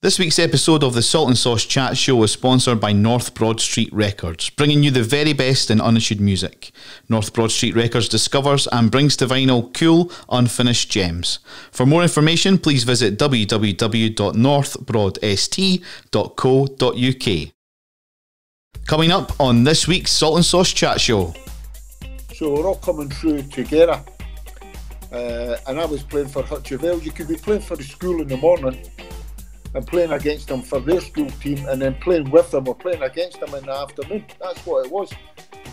This week's episode of the Salt and Sauce Chat Show is sponsored by North Broad Street Records, bringing you the very best in unissued music. North Broad Street Records discovers and brings to vinyl cool, unfinished gems. For more information, please visit www.northbroadst.co.uk. Coming up on this week's Salt and Sauce Chat Show. So we're all coming through together, and I was playing for Hutcheville. You could be playing for the school in the morning and playing against them for their school team, and then playing with them or playing against them in the afternoon. That's what it was.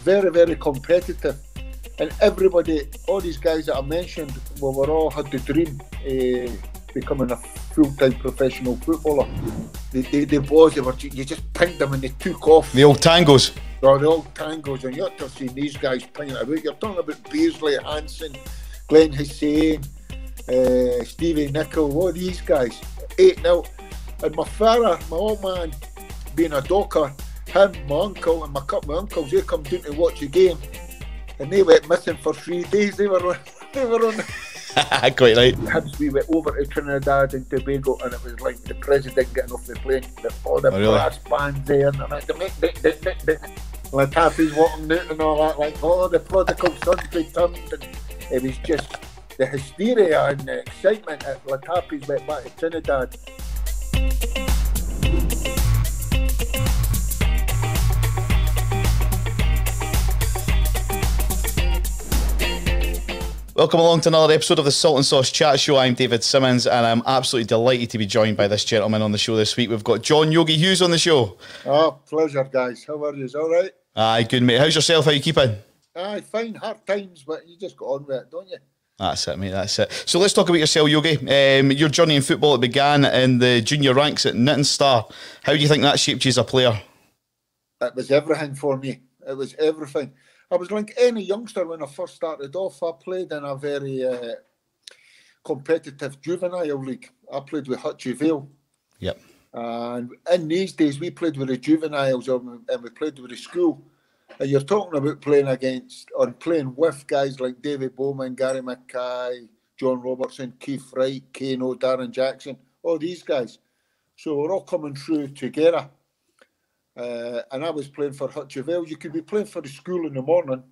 Very, very competitive. And everybody, all these guys that I mentioned, well, we all had the dream becoming a full-time professional footballer. The boys, you just pinked them and they took off. The old tangos. Oh, the old tangos, and you're just seeing these guys playing about. You're talking about Beardsley, Hansen, Glenn Hussein, Stevie Nicol, all these guys. 8-0. And my father, my old man, being a docker, him, my uncle, and my couple of uncles, they come down to watch the game, and they went missing for 3 days. They were on. Quite right. Hibs, we went over to Trinidad and Tobago, and it was like the president getting off the plane. All the brass bands there, and like Latafi's walking out and all that, like all the prodigal sons returned. And it was just the hysteria and the excitement at Latafi's went back to Trinidad. Welcome along to another episode of the Salt and Sauce Chat Show. I'm David Simmonds, and I'm absolutely delighted to be joined by this gentleman on the show this week. We've got John Yogi Hughes on the show. Oh, pleasure, guys. How are you? All right? Aye, good, mate. How's yourself? How you keeping? Aye, fine. Hard times, but you just got on with it, don't you? That's it, mate. That's it. So let's talk about yourself, Yogi. Your journey in football, it began in the junior ranks at Nitton Star. How do you think that shaped you as a player? It was everything for me. It was everything. I was like any youngster when I first started off. I played in a very competitive juvenile league. I played with Hutcheville. Yep. And in these days, we played with the juveniles and we played with the school. And you're talking about playing against or playing with guys like David Bowman, Gary Mackay, John Robertson, Keith Wright, Keane, Darren Jackson, all these guys. So we're all coming through together. And I was playing for Hutcheville. You could be playing for the school in the morning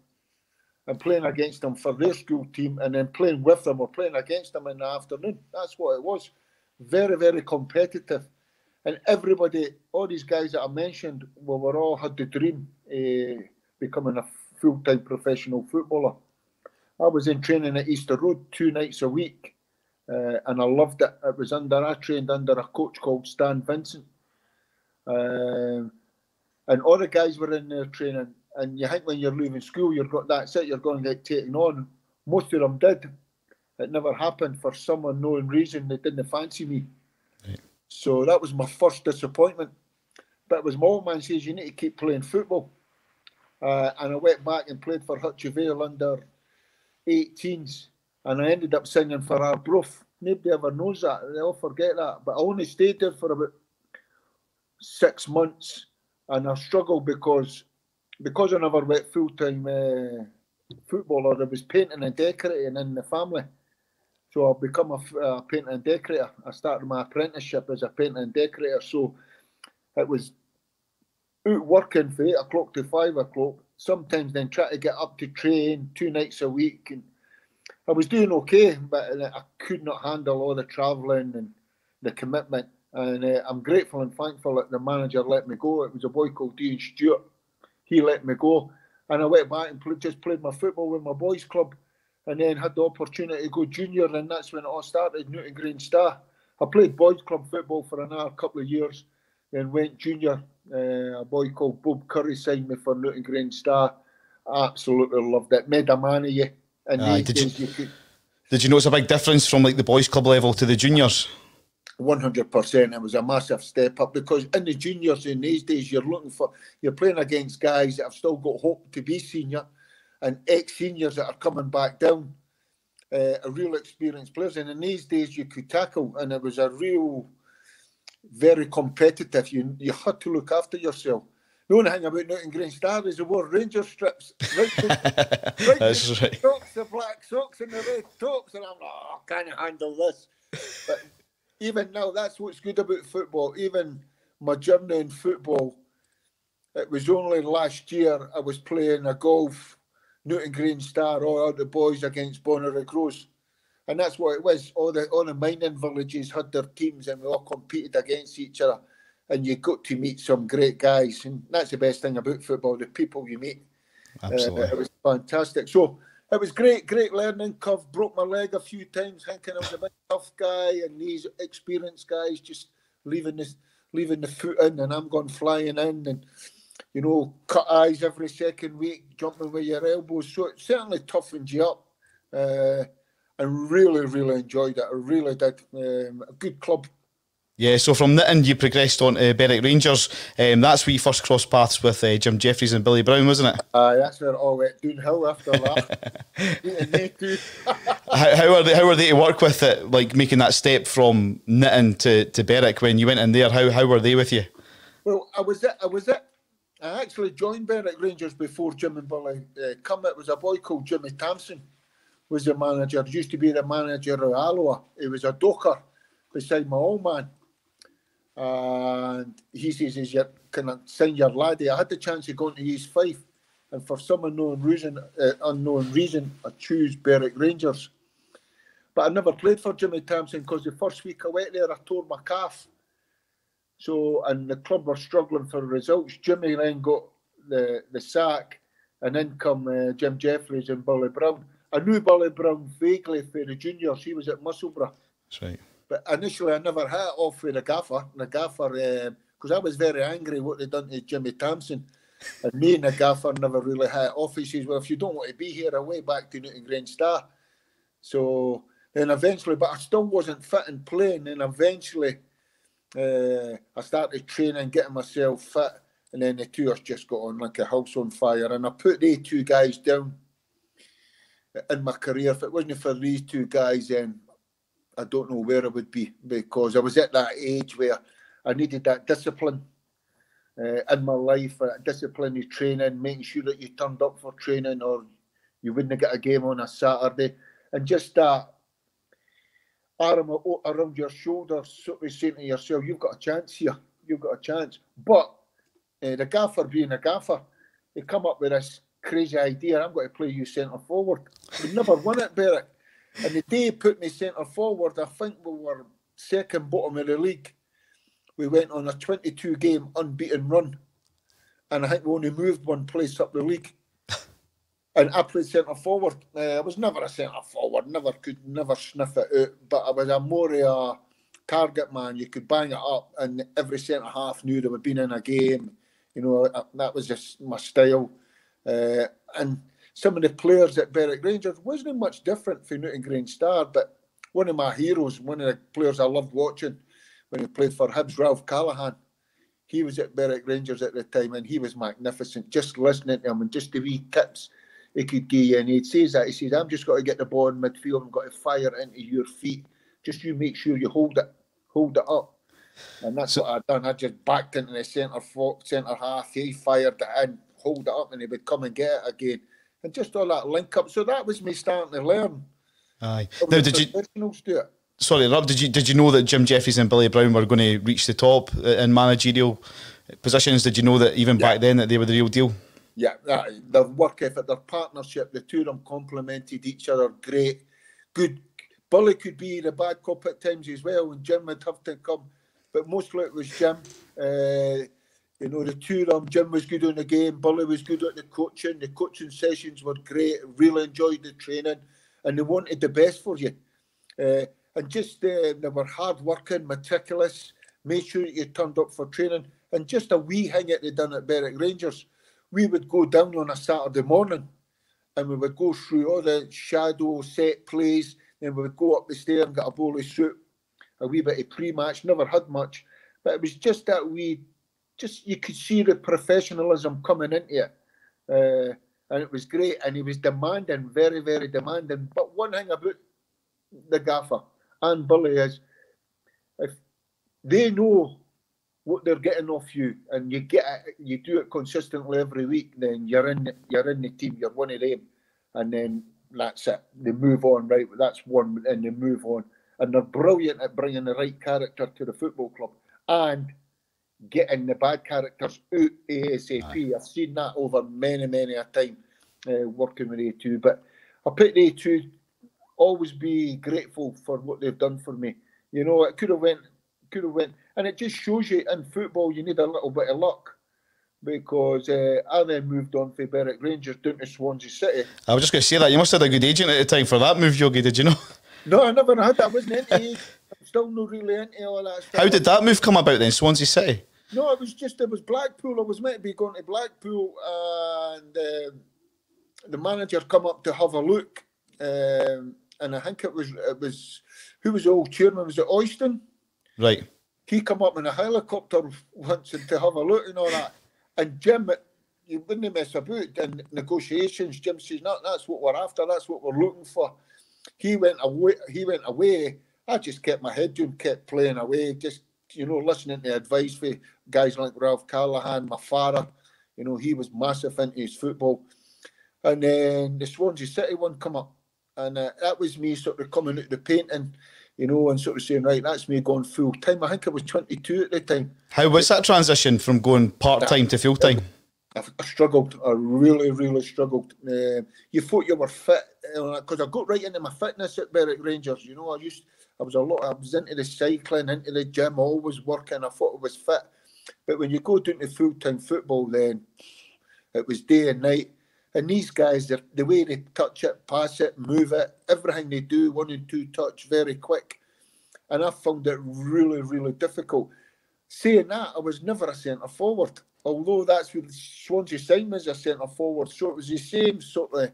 and playing against them for their school team, and then playing with them or playing against them in the afternoon. That's what it was. Very, very competitive. And everybody, all these guys that I mentioned, well, we all had the dream becoming a full-time professional footballer. I was in training at Easter Road 2 nights a week, and I loved it. I trained under a coach called Stan Vincent. And all the guys were in there training, and you think when you're leaving school, that's it, you're going to get taken on. Most of them did. It never happened for some unknown reason. They didn't fancy me. Right. So that was my first disappointment. But it was my old man says, you need to keep playing football. And I went back and played for Hutcheville under 18s, and I ended up singing for Arbroath. Nobody ever knows that. They all forget that. But I only stayed there for about 6 months. And I struggled because I never went full-time footballer. There was painting and decorating in the family. So I've become a painter and decorator. I started my apprenticeship as a painter and decorator. So it was out working for 8 o'clock to 5 o'clock. Sometimes then try to get up to train 2 nights a week. And I was doing okay, but I could not handle all the travelling and the commitment. And I'm grateful and thankful that the manager let me go. It was a boy called Dean Stewart. He let me go. And I went back and just played my football with my boys' club, and then had the opportunity to go junior, and that's when it all started, Newton Green Star. I played boys' club football for another couple of years, then went junior. A boy called Bob Curry signed me for Newton Green Star. I absolutely loved it. Made a man of you. And did you notice a big difference from like the boys' club level to the juniors? 100%. It was a massive step up, because in the juniors in these days, you're playing against guys that have still got hope to be senior, and ex-seniors that are coming back down, real experienced players. And in these days, you could tackle, and it was a real, very competitive. You had to look after yourself. The only thing about Newton Green Star is the wore Ranger strips. Right, that's right. Socks, the black socks and the red tops, and I'm like, I can't handle this. But even now, that's what's good about football. Even my journey in football, it was only last year I was playing a golf, Newton Green Star, all the boys against Bonnyrigg Rose. And that's what it was. All the mining villages had their teams and we all competed against each other. And you got to meet some great guys. And that's the best thing about football, the people you meet. Absolutely. It was fantastic. So it was great learning curve. Broke my leg a few times, thinking I was a big tough guy, and these experienced guys just leaving the foot in, and I'm going flying in, and cut eyes every second week, jumping with your elbows. So it certainly toughened you up, and really enjoyed it. I really did. A good club. Yeah, so from Nitton you progressed on to Berwick Rangers. That's where you first crossed paths with Jim Jefferies and Billy Brown, wasn't it? That's where it all went downhill after that. And they too. How were they to work with it, like making that step from Nitton to Berwick when you went in there? How were they with you? Well, I was it. I actually joined Berwick Rangers before Jim and Billy come. It was a boy called Jimmy Thompson was the manager. Used to be the manager of Alloa. He was a docker beside my old man. And he says, "Can I sign your laddie?" I had the chance of going to East Fife, and for some unknown reason, I choose Berwick Rangers. But I never played for Jimmy Thompson because the first week I went there, I tore my calf. So, and the club were struggling for results. Jimmy then got the sack, and in come Jim Jefferies and Billy Brown. I knew Billy Brown vaguely for the juniors. He was at Musselburgh. That's right. But initially, I never hit it off with the gaffer. Because I was very angry what they'd done to Jimmy Thompson. And me and the gaffer never really hit it off. He says, "Well, if you don't want to be here, away back to Newton Green Star." So then eventually, but I still wasn't fit and playing. And eventually, I started training, getting myself fit. And then the two of us just got on like a house on fire. And I put these two guys down in my career. If it wasn't for these two guys, then I don't know where I would be, because I was at that age where I needed that discipline in my life, discipline of training, making sure that you turned up for training or you wouldn't get a game on a Saturday. And just that arm around your shoulder, sort of saying to yourself, "You've got a chance here, you've got a chance." But the gaffer being a gaffer, he come up with this crazy idea, "I'm going to play you centre forward." We never won it, Berwick. And the day he put me centre forward, I think we were second bottom of the league. We went on a 22-game unbeaten run. And I think we only moved one place up the league. And I played centre forward. I was never a centre forward, could never sniff it out. But I was more a target man. You could bang it up, and every centre half knew they had been in a game. That was just my style. And some of the players at Berwick Rangers wasn't much different from Newton Green Star, but one of my heroes, one of the players I loved watching when he played for Hibs, Ralph Callaghan, he was at Berwick Rangers at the time, and he was magnificent. Just listening to him and just the wee tips he could give you, and he'd say that. He says, "I'm just got to get the ball in midfield and got to fire it into your feet. Just you make sure you hold it up." And that's what I'd done. I just backed into the centre half. He fired it in, hold it up, and he would come and get it again. And just all that link up. So that was me starting to learn. Aye. Now, professionals do it. Sorry, Rob, did you know that Jim Jefferies and Billy Brown were going to reach the top in managerial positions? Did you know that even back then that they were the real deal? Yeah, their work ethic, their partnership, the two of them complemented each other great. Good. Billy could be the bad cop at times as well, and Jim would have to come. But mostly it was Jim. The two of them, Jim was good on the game, Billy was good at the coaching. The coaching sessions were great, really enjoyed the training, and they wanted the best for you. And just they were hard working, meticulous, made sure that you turned up for training. And just a wee thing that they done at Berwick Rangers, we would go down on a Saturday morning and we would go through all the shadow set plays, then we would go up the stair and get a bowl of soup, a wee bit of pre-match, never had much, but it was just that you could see the professionalism coming into it. And it was great, and he was demanding, very, very demanding. But one thing about the gaffer and Billy is, if they know what they're getting off you, and you do it consistently every week, then you're in the team, you're one of them, and then that's it. They move on, right? That's one, and they move on. and they're brilliant at bringing the right character to the football club and getting the bad characters out ASAP. I've seen that over many a time working with A2, but I picked A2. Always be grateful for what they've done for me. You know, it could have went, and it just shows you in football you need a little bit of luck, because I then moved on for Berwick Rangers down to Swansea City. I was just going to say that you must have had a good agent at the time for that move, Yogi. Did you know? No, I never had that. I wasn't into it. I'm still not really into all that stuff. How did that move come about then, Swansea City? No, it was Blackpool. I was meant to be going to Blackpool, and the manager come up to have a look, and I think it was who was the old chairman? Was it Oyston? Right. He come up in a helicopter once and to have a look and all that. And Jim, you wouldn't mess about in negotiations. Jim says, "No, that's what we're after. That's what we're looking for." He went away. I just kept my head down, kept playing away, just, you know, listening to advice for guys like Ralph Callahan, my father. You know, he was massive into his football. And then the Swansea City one come up. And that was me sort of coming out the painting, you know, and sort of saying, right, that's me going full time. I think I was 22 at the time. How was that transition from going part-time to full-time? I struggled. I really struggled. You thought you were fit, because I got right into my fitness at Berwick Rangers. You know, I was into the cycling, into the gym, always working. I thought I was fit. But when you go down to full-time football, then it was day and night. And these guys, the way they touch it, pass it, move it, everything they do, 1 and 2 touch, very quick. And I found it really difficult. Saying that, I was never a centre forward, although that's what Swansea signed me as a centre forward. So it was the same sort of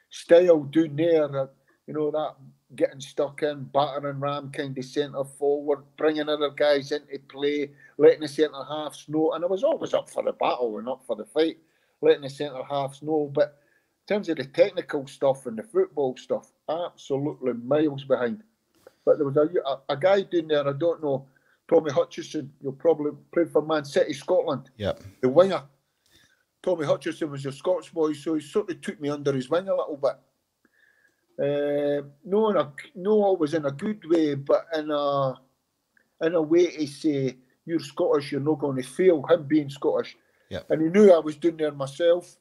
style down there, you know, that getting stuck in, batter and ram kind of centre forward, bringing other guys into play, letting the centre halves know. And I was always up for the battle and up for the fight, letting the centre halves know. But in terms of the technical stuff and the football stuff, absolutely miles behind. But there was a guy down there, I don't know, Tommy Hutchison, you'll probably played for Man City, Scotland. Yep. The winger. Tommy Hutchison was a Scots boy, so he sort of took me under his wing a little bit. No, always in a good way, but in a way to say, you're Scottish, you're not going to fail, him being Scottish. Yep. And he knew I was doing there myself,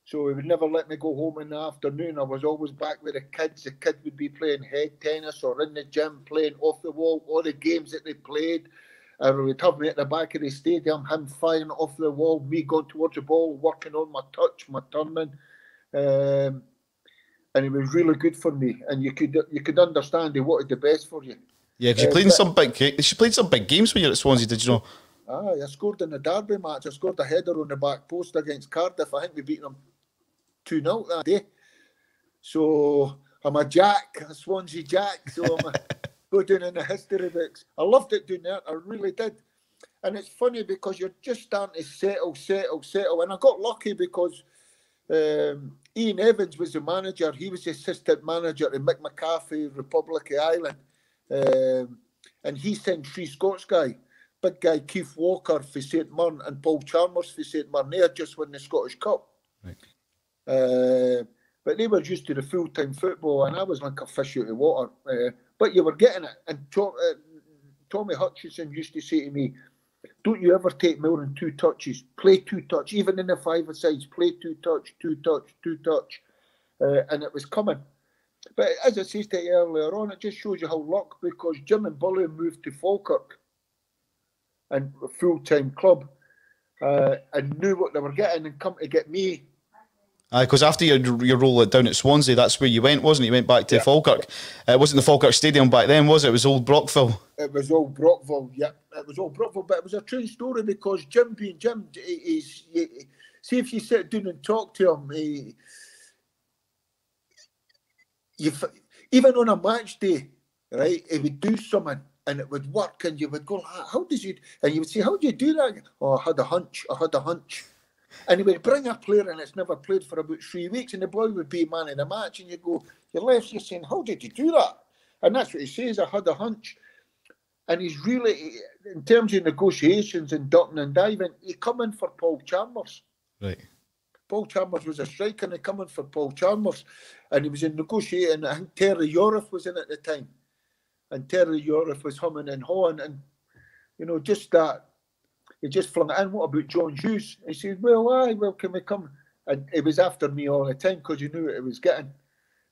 so he would never let me go home in the afternoon. I was always back with the kids. The kids would be playing head tennis or in the gym playing off the wall, all the games that they played. Or we'd have me at the back of the stadium, him firing off the wall, me going towards the ball, working on my touch, my turning. And it was really good for me. And you could understand he wanted the best for you. Yeah, because she played some big games when you were at Swansea, did you know? I scored in the Derby match. I scored a header on the back post against Cardiff. I think we beat them 2-0 that day. So I'm a Jack, a Swansea Jack. So I'm go down in the history books. I loved it doing that. I really did. And it's funny because you're just starting to settle. And I got lucky because Ian Evans was the manager. He was the assistant manager in Mick McCarthy, Republic of Ireland. And he sent 3 Scots guys. Big guy Keith Walker for St Mirren and Paul Chalmers for St Mirren. They had just won the Scottish Cup. Right. But they were used to the full-time football, and I was like a fish out of water. But you were getting it. And Tommy Hutchison used to say to me, don't you ever take more than 2 touches. Play 2 touch. Even in the 5-a-sides, play 2 touch. And it was coming. But as I said to you earlier on, it just shows you how luck, because Jim and Bully moved to Falkirk and a full-time club, and knew what they were getting and come to get me. Because after your role down at Swansea, that's where you went, wasn't it? You went back to Falkirk. It wasn't the Falkirk Stadium back then, was it? It was Old Brockville. It was Old Brockville, yeah. It was Old Brockville, but it was a true story because Jim being Jim, see if you sit down and talk to him, even on a match day, right, he would do something and it would work, and you would go, how does you, and you would say, how do you do that? Oh, I had a hunch. And he would bring a player and it's never played for about 3 weeks, and the boy would be man of the match, and you go, you're left, you're saying, how did you do that? And that's what he says, I had a hunch. And he's really, in terms of negotiations and ducking and diving, he come in for Paul Chalmers. Right. Paul Chalmers was a striker, and he come in for Paul Chalmers, and he was in negotiating. I think Terry Yorif was in at the time. and Terry Yorif was humming and hawing, and you know, just that. He just flung it in. What about John Hughes? He said, well, can we come? And it was after me all the time because you knew what it was getting.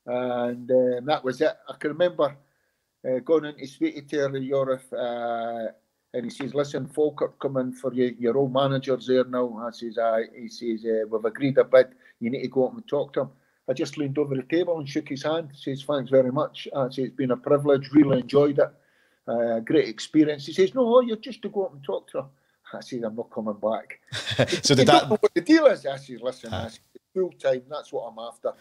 And that was it. I can remember going in to speak to Terry Yorif, and he says, listen, Falkirk coming for you. Your old manager's there now. I says, aye. He says, we've agreed a bid. You need to go up and talk to him. I just leaned over the table and shook his hand. Says, thanks very much. I say, it's been a privilege. Really enjoyed it. Great experience. He says, no, you're just to go up and talk to her. I said, I'm not coming back. So did that... know what the deal is? I said, listen, I said, full time, that's what I'm after.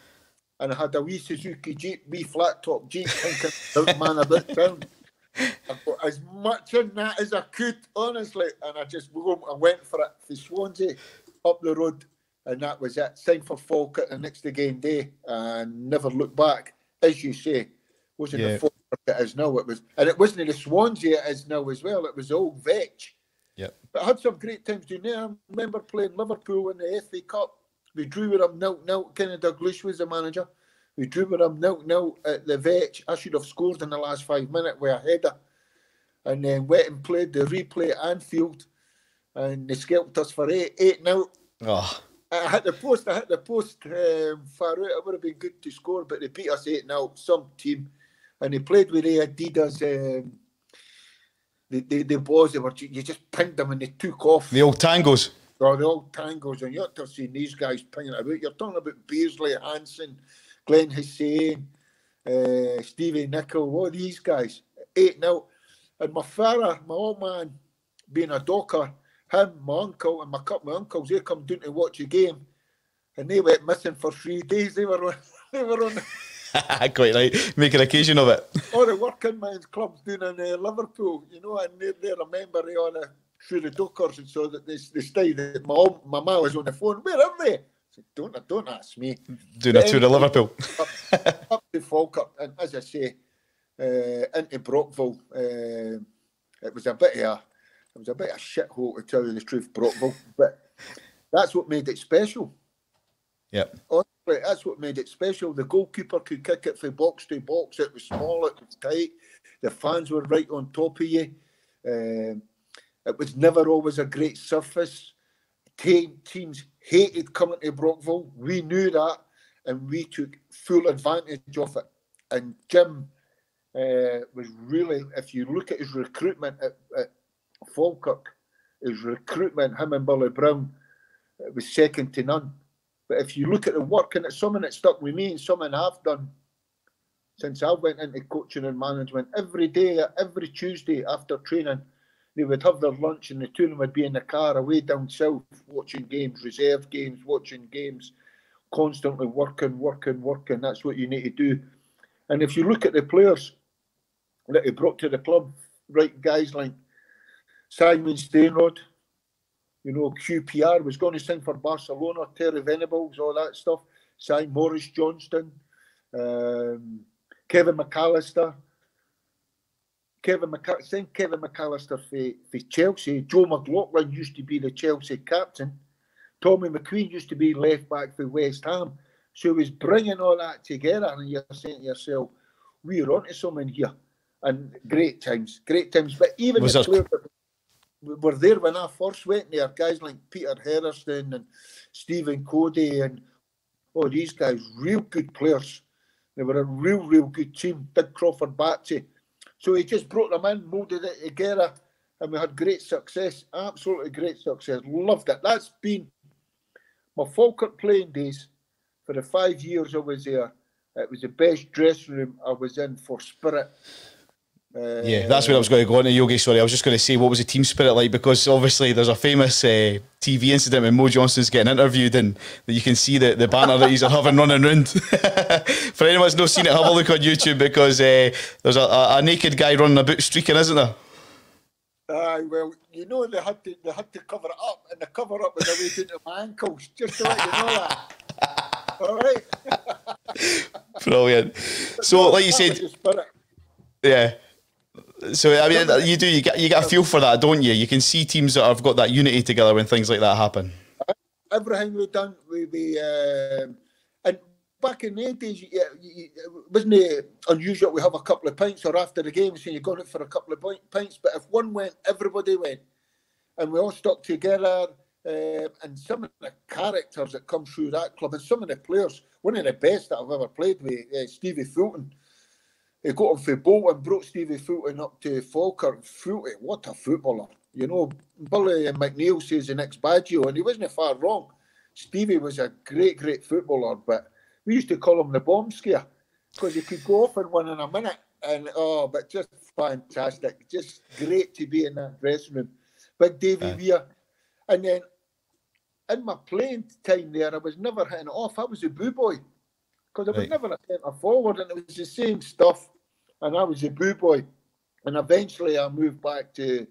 And I had a wee Suzuki Jeep, wee flat top Jeep, thinking, man about town. I got as much in that as I could, honestly. And I just went for it for Swansea, up the road. And that was it. Signed for Falkirk the next game day and never looked back. As you say, wasn't the Falkirk it is now. It wasn't the Swansea it is now as well. It was old Vetch. Yep. But I had some great times doing there. I remember playing Liverpool in the FA Cup. We drew with them 0-0. Kenny Dalglish was the manager. We drew with them 0-0 at the Vetch. I should have scored in the last 5 minutes with a header. And then went and played the replay at Anfield. And they scalped us for 8-0. Oh. I hit the post far out. It would have been good to score, but they beat us 8-0, some team. And they played with the Adidas... The boys, you just pinged them and they took off. The old tangos. Oh, the old tangos. And you ought to have seen these guys pinging about. You're talking about Beardsley, Hansen, Glenn Hussein, Stevie Nicol, all these guys. 8-0. And my father, my old man, being a docker, him, my uncle, and my couple of uncles, they come down to watch the game. And they went missing for 3 days. They were on quite right, make an occasion of it. All the working men's clubs down in Liverpool, you know, and they remember all the through the dockers, and so that they stayed. My mum was on the phone. Where are they? I said, don't ask me. Doing a tour of Liverpool. up to Falkirk, and as I say, into Brockville. It was a bit of a shithole, to tell you the truth, Brockville, but that's what made it special. Yep. Honestly, that's what made it special. The goalkeeper could kick it from box to box. It was small, it was tight. The fans were right on top of you. It was never always a great surface. Teams hated coming to Brockville. We knew that, and we took full advantage of it. And Jim was really, if you look at his recruitment at Falkirk, his recruitment, him and Billy Brown, it was second to none. But if you look at the work, and it's something that stuck with me and something I've done since I went into coaching and management, every day, every Tuesday after training, they would have their lunch and the two of them would be in the car away down south, watching games, reserve games, watching games, constantly working. That's what you need to do. And if you look at the players that he brought to the club, right, guys like Simon Stainrod, you know, QPR was going to sing for Barcelona, Terry Venables, all that stuff. Morris Johnston, Kevin McAllister. Kevin McAllister for Chelsea. Joe McLaughlin used to be the Chelsea captain. Tommy McQueen used to be left back for West Ham. So he was bringing all that together, and you're saying to yourself, we're onto something here. And great times. But even the players that were there when I first went there, guys like Peter Hairston and Stephen Cody and all these guys, real good players. They were a real good team. Big Crawford Batsy. So he just brought them in, moulded it together, and we had great success. Absolutely great success. Loved it. That's been my Falkirk playing days. For the 5 years I was there, it was the best dressing room I was in for spirit. Yeah, that's where I was going to go on to, Yogi. Sorry, I was just going to say, what was the team spirit like? Because obviously there's a famous TV incident when Mo Johnston's getting interviewed, and you can see the banter that he's having running around. For anyone that's not seen it, have a look on YouTube, because there's a naked guy running about streaking, isn't there? Well, you know, they had to cover it up, and the cover up was away down to my ankles, just to let you know that. All right. Brilliant. So, like you said, yeah. So I mean, you get a feel for that, don't you? You can see teams that have got that unity together when things like that happen. Everything we've done, and back in the days, it wasn't unusual we have a couple of pints or after the game saying you're going out for a couple of pints. But if one went, everybody went. And we all stuck together. And some of the characters that come through that club and some of the players, one of the best that I've ever played with, Stevie Fulton. He got him for Bolton, brought Stevie Fulton up to Falkirk. Fulton, what a footballer. You know, Billy McNeil says the next Baggio, and he wasn't far wrong. Stevie was a great, great footballer, but we used to call him the bomb scare because he could go off in one in a minute. And but just fantastic. Just great to be in that dressing room. Big Davy Weir. And then in my playing time there, I was never hitting it off. I was a boo boy because I was never a centre forward, and it was the same stuff. And I was a boo boy. And eventually I moved back to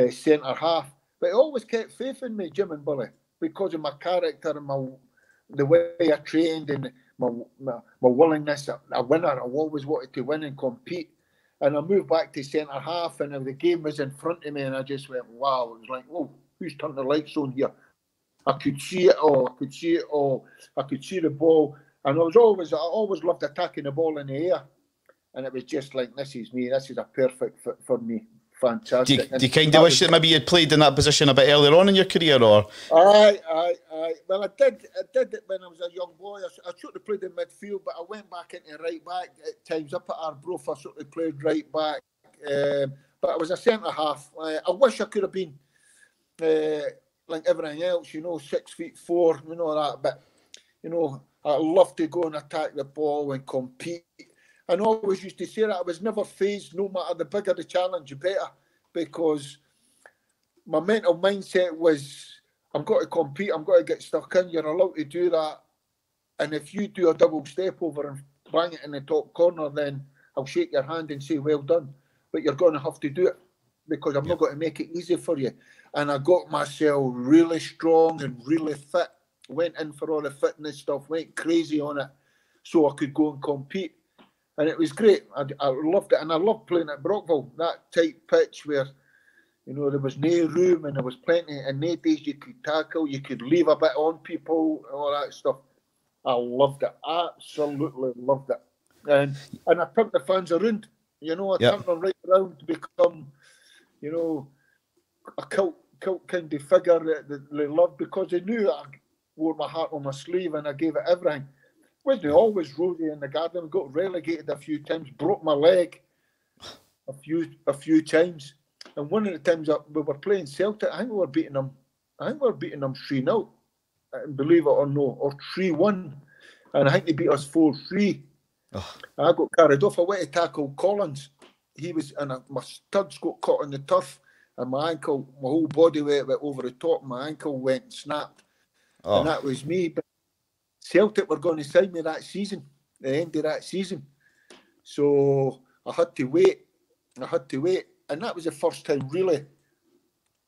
centre half. But he always kept faith in me, Jim and Billy, because of my character and the way I trained and my willingness. A winner, I always wanted to win and compete. And I moved back to centre half, and the game was in front of me, and I just went, wow. It was like, oh, who's turned the lights on here? I could see it all. I could see the ball. And I always loved attacking the ball in the air. And it was just like, this is me. This is a perfect fit for me. Fantastic. Do you kind of wish that maybe you'd played in that position a bit earlier on in your career, or? Aye. Well, I did it when I was a young boy. I sort of played in midfield, but I went back into right back at times. Up at Arbroath, I sort of played right back. But I was a centre half. I wish I could have been like everything else, 6'4", that. But, I love to go and attack the ball and compete. And I always used to say that I was never phased, no matter the bigger the challenge, the better. Because my mental mindset was, I've got to compete, I've got to get stuck in. You're allowed to do that. And if you do a double step over and bang it in the top corner, then I'll shake your hand and say, well done. But you're going to have to do it because I'm not going to make it easy for you. And I got myself really strong and really fit. Went in for all the fitness stuff, went crazy on it so I could go and compete. And it was great. I loved it. And I loved playing at Brockville, that tight pitch where, there was no room and there was plenty. And no days you could tackle, you could leave a bit on people, all that stuff. I loved it. Absolutely loved it. And I turned the fans around. Turned them right around to become, a cult kind of figure that they loved because they knew I wore my heart on my sleeve and I gave it everything. Wasn't always rosy in the garden. Got relegated a few times, broke my leg a few times. And one of the times we were playing Celtic, I think we were beating them 3-0, believe it or not, or 3-1. And I think they beat us 4-3. Oh. I got carried off. I went to tackle Collins. He was, and my studs got caught on the turf, and my ankle, my whole body weight went over the top. My ankle went snapped, and that was me. But Celtic were going to sign me that season, the end of that season. So I had to wait. And that was the first time, really,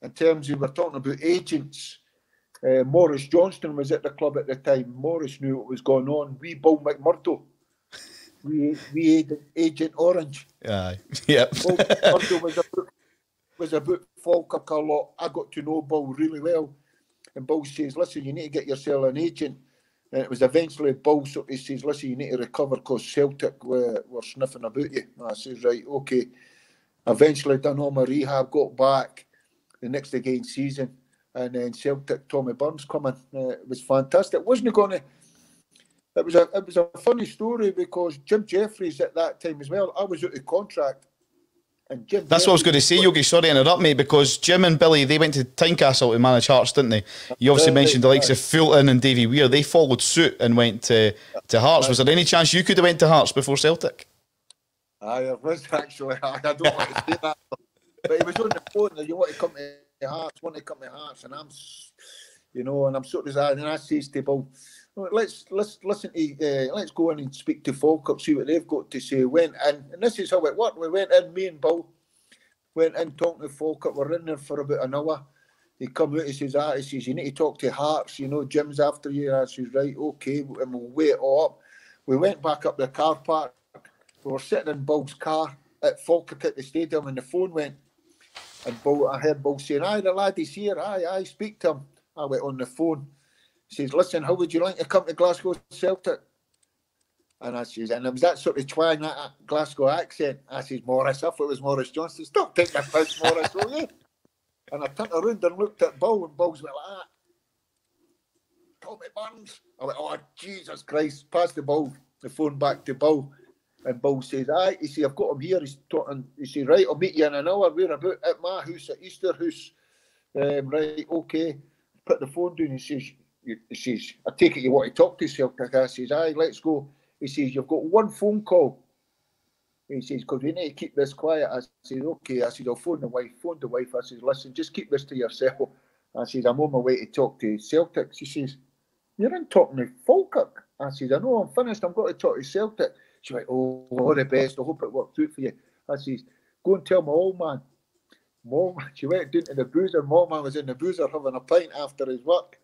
in terms of, we're talking about agents. Maurice Johnston was at the club at the time. Maurice knew what was going on. We Bill McMurdo. We Agent Orange. Yep. Bill McMurdo was about Falkirk a lot. I got to know Bill really well. And Bill says, listen, you need to get yourself an agent. And it was eventually Bill sort of says, listen, you need to recover because Celtic were sniffing about you. And I says, right, okay. Eventually done all my rehab, got back the next again season. And then Celtic, Tommy Burns coming. It was fantastic. It was a funny story because Jim Jefferies at that time as well, I was out of contract. And That's what I was going to say, Yogi. Sorry to interrupt me, because Jim and Billy, they went to Tynecastle to manage Hearts, didn't they? You obviously mentioned the likes of Fulton and Davy Weir. They followed suit and went to Hearts. Was there any chance you could have went to Hearts before Celtic? I was actually. I don't want to say that, but he was on the phone. You want to come to Hearts? And I'm, and I'm sort of and I says to Bill, let's listen to, let's go in and speak to Falkirk, see what they've got to say. Went in, and this is how it worked. We went in, me and Bill went in talking to Falkirk. We're in there for about an hour. He come out, he says, you need to talk to Hearts, Jim's after you. I says, right, okay, and we'll wait it all up. We went back up the car park. We were sitting in Bill's car at Falkirk at the stadium, and the phone went. And I heard Bill saying, aye, the lad is here. Aye, speak to him. I went on the phone. He says, listen, how would you like to come to Glasgow Celtic? And I says, and it was that sort of twang, that Glasgow accent. I says, Morris, I thought it was Morris Johnson. Stop taking the piss, Morris, will you? And I turned around and looked at Bull, and Bull's went like that. Tommy Burns. I went, oh, Jesus Christ. Pass the ball, the phone back to Bull. And Bull says, aye. He says, I've got him here. He's talking. He says, right, I'll meet you in an hour. We're about at my house, at Easterhouse. Right, okay. Put the phone down. He says, I take it you want to talk to Celtic. I says, aye, let's go. He says, you've got one phone call. He says, because we need to keep this quiet. I said, okay. I said, I'll phone the wife. Phone the wife. I says, listen, just keep this to yourself. I says, I'm on my way to talk to Celtic. She says, you're in talking to Falkirk. I says, I know, I'm finished. I'm going to talk to Celtic. She went, oh, all the best. I hope it works out for you. I says, go and tell my old man. She went down to the boozer. My old man was in the boozer having a pint after his work.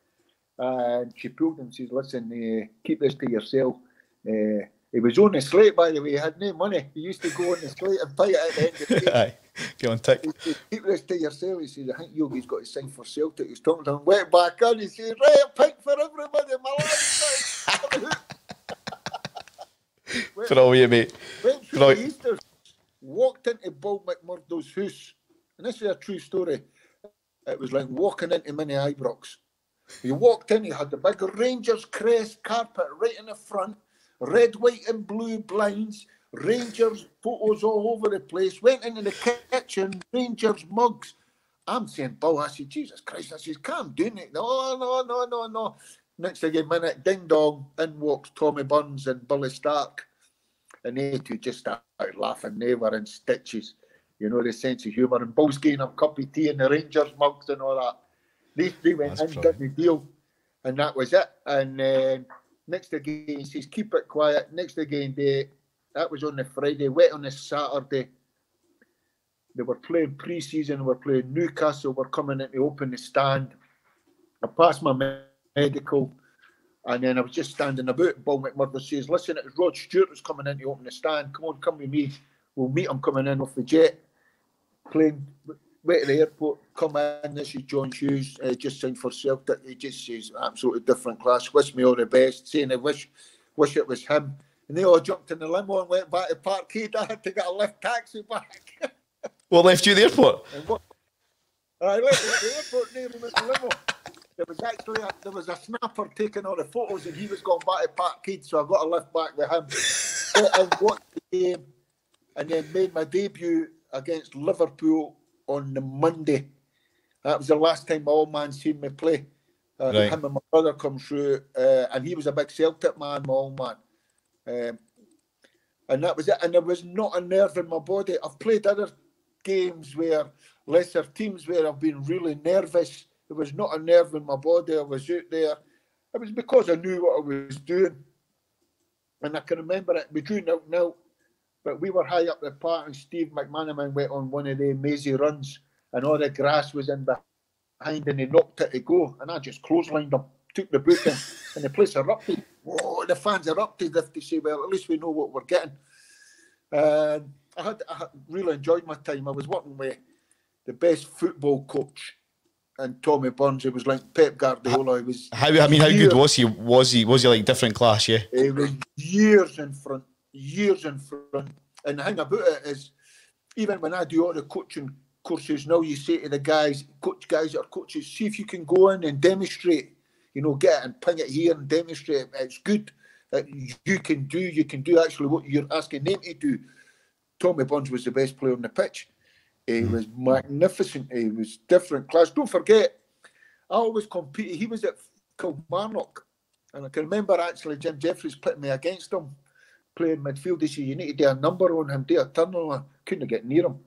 And she pulled him and says, listen, keep this to yourself. He was on the slate, by the way. He had no money. He used to go on the slate and pay it at the end of the day. Aye, go on, tick. He said, keep this to yourself. He says, I think Yogi's got to sign for Celtic. He's talking to him, went back on. He says, right, a pint for everybody. My lad. For all you, mate. Went through the Easter, walked into Bull McMurdo's house. And this is a true story. It was like walking into Mini Ibrox. You walked in, he had the big Rangers crest carpet right in the front, red, white and blue blinds, Rangers photos all over the place, went into the kitchen, Rangers mugs. I'm saying, Bull, I said, Jesus Christ, I said, calm down it. No. Next thing a minute, ding dong, in walks Tommy Burns and Billy Stark. And they two just started laughing. They were in stitches. You know, the sense of humour. And Bull's getting a cup of tea and the Rangers mugs and all that. These three went in, did the deal, and that was it. And next again, he says, keep it quiet. Next again, that was on the Friday. Went on the Saturday. They were playing pre-season. They were playing Newcastle. Were coming in to open the stand. I passed my medical, and then I was just standing about. Bull McMurdo says, listen, it was Rod Stewart was coming in to open the stand. Come on, come with me. We'll meet him coming in off the jet. Plane, wait at the airport, come in, this is John Hughes, just signed for Celtic. He just says, absolutely different class, wish me all the best, saying I wish it was him. And they all jumped in the limo and went back to Parkhead. I had to get a lift taxi back. What left you at the airport? I left at the airport, near him in the limo. There was a snapper taking all the photos and he was going back to Parkhead, so I got a lift back with him. And watched the game and then made my debut against Liverpool on the Monday. That was the last time my old man seen me play. Right. Him and my brother come through, and he was a big Celtic man, my old man. And that was it. And there was not a nerve in my body. I've played other games where lesser teams where I've been really nervous. There was not a nerve in my body. I was out there. It was because I knew what I was doing. And I can remember it. We drew 0-0. But we were high up the park and Steve McManaman went on one of the mazy runs and all the grass was in behind and he knocked it to go. And I just clotheslined him, took the boot in and the place erupted. Whoa, the fans erupted if they say, well, at least we know what we're getting. I really enjoyed my time. I was working with the best football coach and Tommy Burns. It was like Pep Guardiola. He was how good was he? Was he like different class, yeah? He was years in front. And the thing about it is, even when I do all the coaching courses now, you say to the guys that are coaches, see if you can go in and demonstrate, get it and ping it here and demonstrate it's good. You can do actually what you're asking them to do. Tommy Burns was the best player on the pitch. He was magnificent. He was different class. Don't forget, I always competed. He was at Kilmarnock. And I can remember actually Jim Jefferies putting me against him. Playing midfield, he said, you need to do a number on him, do a turn on him. Couldn't get near him.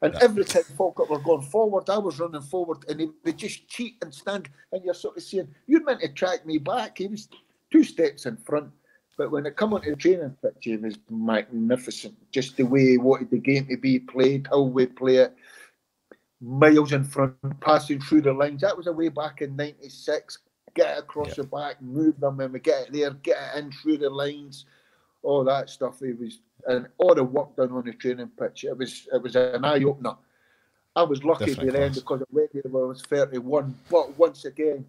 And every time Falkirk were going forward, I was running forward and he would just cheat and stand. And you're sort of saying, you're meant to track me back. He was 2 steps in front. But when it come onto the training pitch, he was magnificent. Just the way he wanted the game to be played, how we play it. Miles in front, passing through the lines. That was a way back in 96. Get it across the back, move them, and we get it there, get it in through the lines. All that stuff, and all the work done on the training pitch. It was an eye opener. I was lucky at the end because I went there when I was 31. But once again,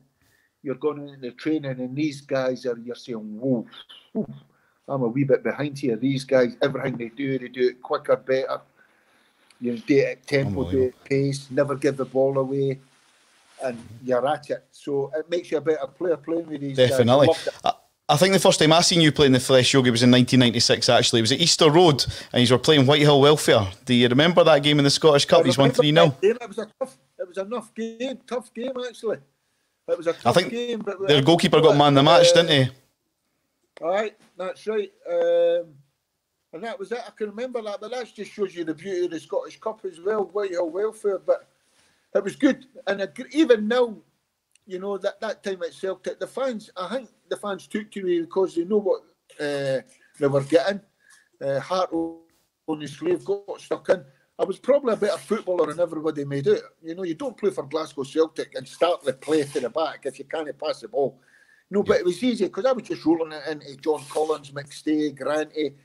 you're going into the training, and these guys you're saying, whoa. I'm a wee bit behind here. These guys, everything they do it quicker, better. You do it at tempo, do it at pace, never give the ball away, and you're at it. So it makes you a better player playing with these Definitely. guys. I think the first time I seen you play in the flesh, Yogi, was in 1996, actually. It was at Easter Road, and you were playing Whitehill Welfare. Do you remember that game in the Scottish Cup? He's won 3-0. It was a tough game, actually. It was a tough game. But their goalkeeper got man of the match, didn't he? All right, that's right. And that was it. I can remember that, but that just shows you the beauty of the Scottish Cup as well, Whitehill Welfare. But it was good. And even now, you know, that time at Celtic, I think the fans took to me because they know what they were getting. Heart on the sleeve, got stuck in. I was probably a better footballer than everybody made out. You know, you don't play for Glasgow Celtic and start the play to the back if you can't pass the ball. No, but it was easy because I was just rolling it into John Collins, McStay, Granty.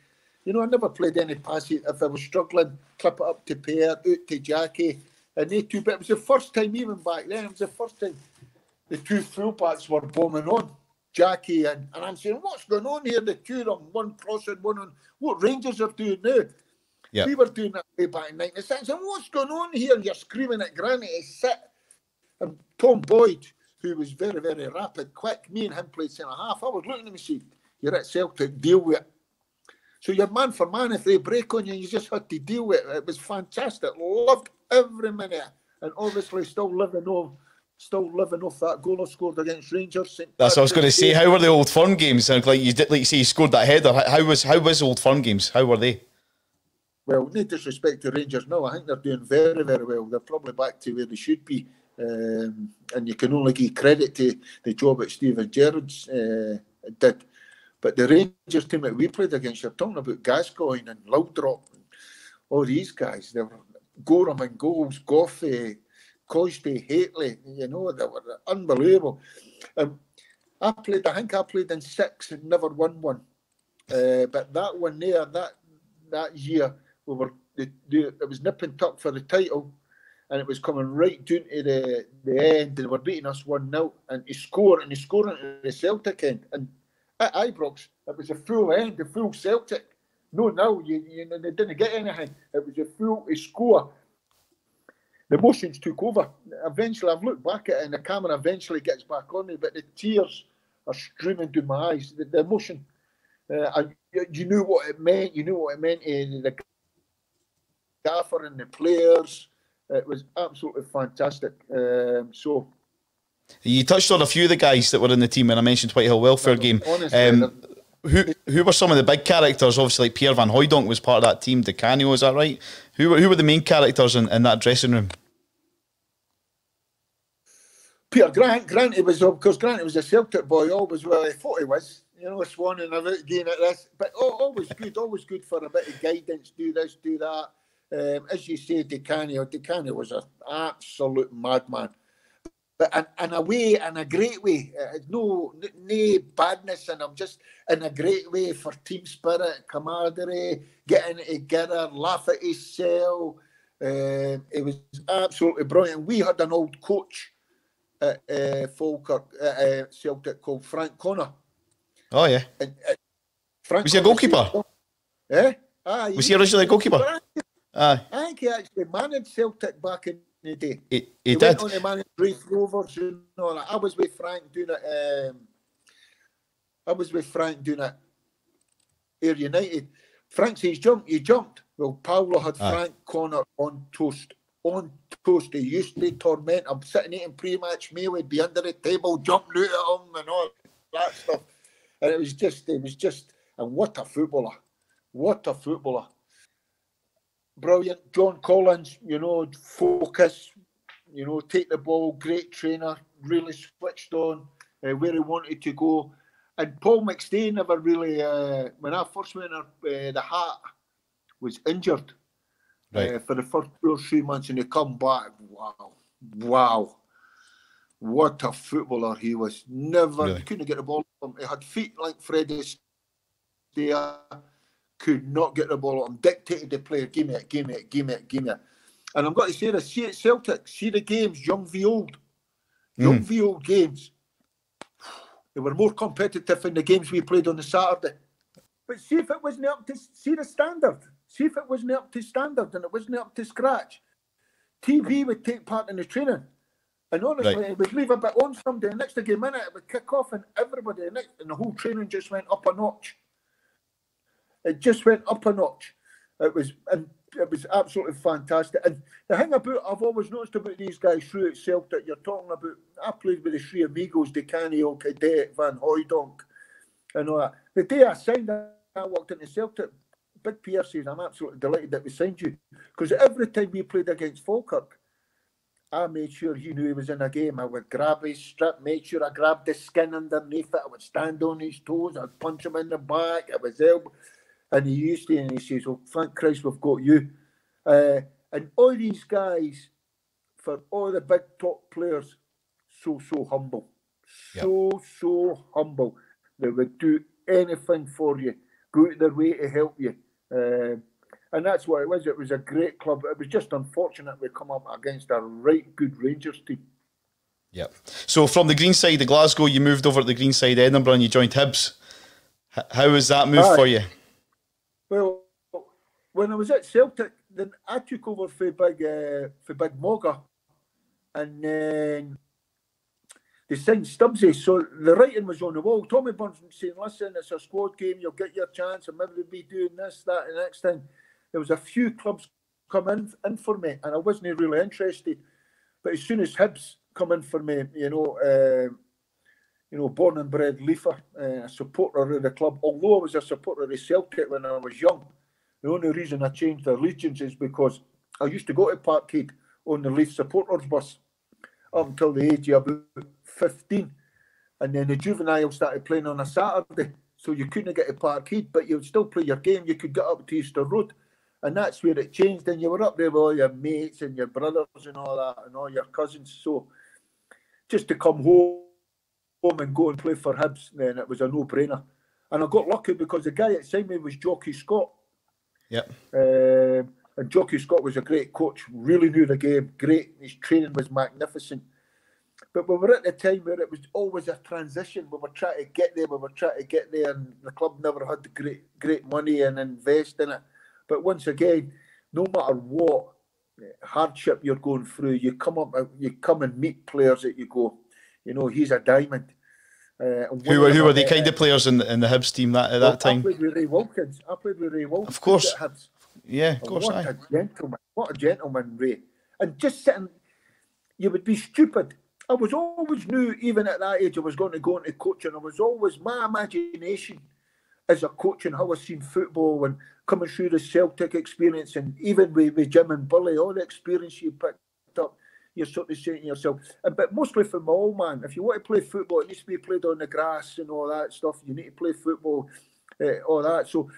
You know, I never played any passes. If I was struggling, clip it up to Pear, out to Jackie, and they two. But it was the first time, even back then, it was the first time the two fullbacks were bombing on Jackie, and I'm saying, what's going on here? The two of them, one crossing, one on. What Rangers are doing now? Yep. We were doing that way back in 96. And what's going on here? You're screaming at Granny to sit. And Tom Boyd, who was very, very rapid, quick, me and him played centre-half. I was looking at him and saying, you're at Celtic, deal with it. So you're man for man. If they break on you, you just had to deal with it. It was fantastic. Loved every minute. And obviously still living off that goal I scored against Rangers. That's what I was going to say. How were the Old Firm games? Like you say, you scored that header. How was Old Firm games? How were they? Well, no disrespect to Rangers. No, I think they're doing very, very well. They're probably back to where they should be. And you can only give credit to the job that Steven Gerrard's did. But the Rangers team that we played against, you're talking about Gascoigne and Loudrop and all these guys. They were Gorham and goals, Goffey, Cosby, Haitley, you know, they were unbelievable. I think I played in 6 and never won one. But that one there, that year, it was nip and tuck for the title, and it was coming right down to the end. They were beating us 1-0, and he scored into the Celtic end. And at Ibrox, it was a full end, a full Celtic. No, they didn't get anything. It was a full score. The emotions took over. Eventually, I've looked back at it, and the camera eventually gets back on me, but the tears are streaming down my eyes. The emotion. You knew what it meant. You knew what it meant to the gaffer and the players. It was absolutely fantastic. So you touched on a few of the guys that were in the team, and I mentioned Whitehill Welfare game. Honestly, who were some of the big characters? Obviously, like Pierre Van Hooijdonk was part of that team. Di Canio, is that right? Who were the main characters in that dressing room? Peter Granty was, because Granty was a Celtic boy, always. Well, I thought he was. You know, Swan and again at this, but always good for a bit of guidance. Do this, do that. As you say, Di Canio was an absolute madman, but in a way, in a great way. No badness, and I'm just in a great way for team spirit, camaraderie, getting it together, laugh at himself. It was absolutely brilliant. We had an old coach at Falkirk, Celtic, called Frank Connor. Oh yeah. Was he a goalkeeper? Was he originally a goalkeeper? I think he actually managed Celtic back in the day. He did. Went on to manage Raith Rovers and all that. I was with Frank doing it. Ayr United. Frank says you jumped. Well, Paulo had Frank Connor on toast. On toast. He used to torment him, sitting eating pre-match meal. He'd be under the table, jumping out at him and all that stuff. And it was just, and what a footballer. Brilliant. John Collins, you know, focus, you know, take the ball, great trainer, really switched on where he wanted to go. And Paul McStay never really, when I first went up, the Hat was injured for the first 2 or 3 months, and he come back. Wow. What a footballer he was. Never couldn't get the ball on him. He had feet like Freddie Astaire. Could not get the ball on him. Dictated the player, give me it. And I've got to say this, see at Celtic, see the games, young v old. Young v old games. They were more competitive in the games we played on the Saturday. But see if it wasn't up to see the standard. See if it wasn't up to standard and it wasn't up to scratch. TV would take part in the training. And honestly, it would leave a bit on somebody. The next game minute, it would kick off, and everybody, and the whole training just went up a notch. It just went up a notch. It was absolutely fantastic. And the thing about I've always noticed about these guys through at Celtic, you're talking about. I played with the three amigos, De Canio, Cadet, Van Hooijdonk, and all that. The day I signed, I walked into Celtic. Big Pierre says, "I'm absolutely delighted that we signed you," because every time we played against Falkirk, I made sure he knew he was in a game. I would grab his strip, make sure I grabbed the skin underneath it. I would stand on his toes. I'd punch him in the back. It was elbow. And he used to, and he says, "Oh, thank Christ we've got you." And all these guys, for all the big top players, so humble. So humble. They would do anything for you, go out their way to help you. And that's what it was. It was a great club. It was just unfortunate we come up against a right good Rangers team. Yep. So from the green side of Glasgow, you moved over to the green side of Edinburgh and you joined Hibs. How was that move for you? Well, when I was at Celtic, then I took over for Big Mogga, and then they signed Stubbsy. So the writing was on the wall. Tommy Burns was saying, "Listen, it's a squad game. You'll get your chance, and maybe we'll be doing this, that, and the next thing." There was a few clubs come in for me, and I wasn't really interested. But as soon as Hibs come in for me, born and bred Leafer, a supporter of the club. Although I was a supporter of Celtic when I was young, the only reason I changed allegiance is because I used to go to Parkhead on the Leaf supporters bus up until the age of about 15. And then the juveniles started playing on a Saturday. So you couldn't get to Parkhead, but you would still play your game. You could get up to Easter Road. And that's where it changed. And you were up there with all your mates and your brothers and all that and all your cousins. So just to come home and go and play for Hibs, then it was a no-brainer. And I got lucky because the guy that signed me was Jockey Scott. Yep. And Jockey Scott was a great coach, really knew the game, great. His training was magnificent. But we were at the time where it was always a transition. We were trying to get there, and the club never had the great money and invest in it. But once again, no matter what hardship you're going through, you come and meet players that you go, he's a diamond. Who were the kind of players in the Hibs team at that time? I played with Ray Wilkins. Of course. Yeah, of course. What a gentleman, Ray. And just sitting, you would be stupid. I was always knew, even at that age, I was going to go into coaching. I was always, my imagination as a coach and how I seen football and coming through the Celtic experience, and even with Jim and Billy, all the experience you picked up, you're sort of saying to yourself, but mostly for my old man, if you want to play football, it needs to be played on the grass and all that stuff. You need to play football, all that. So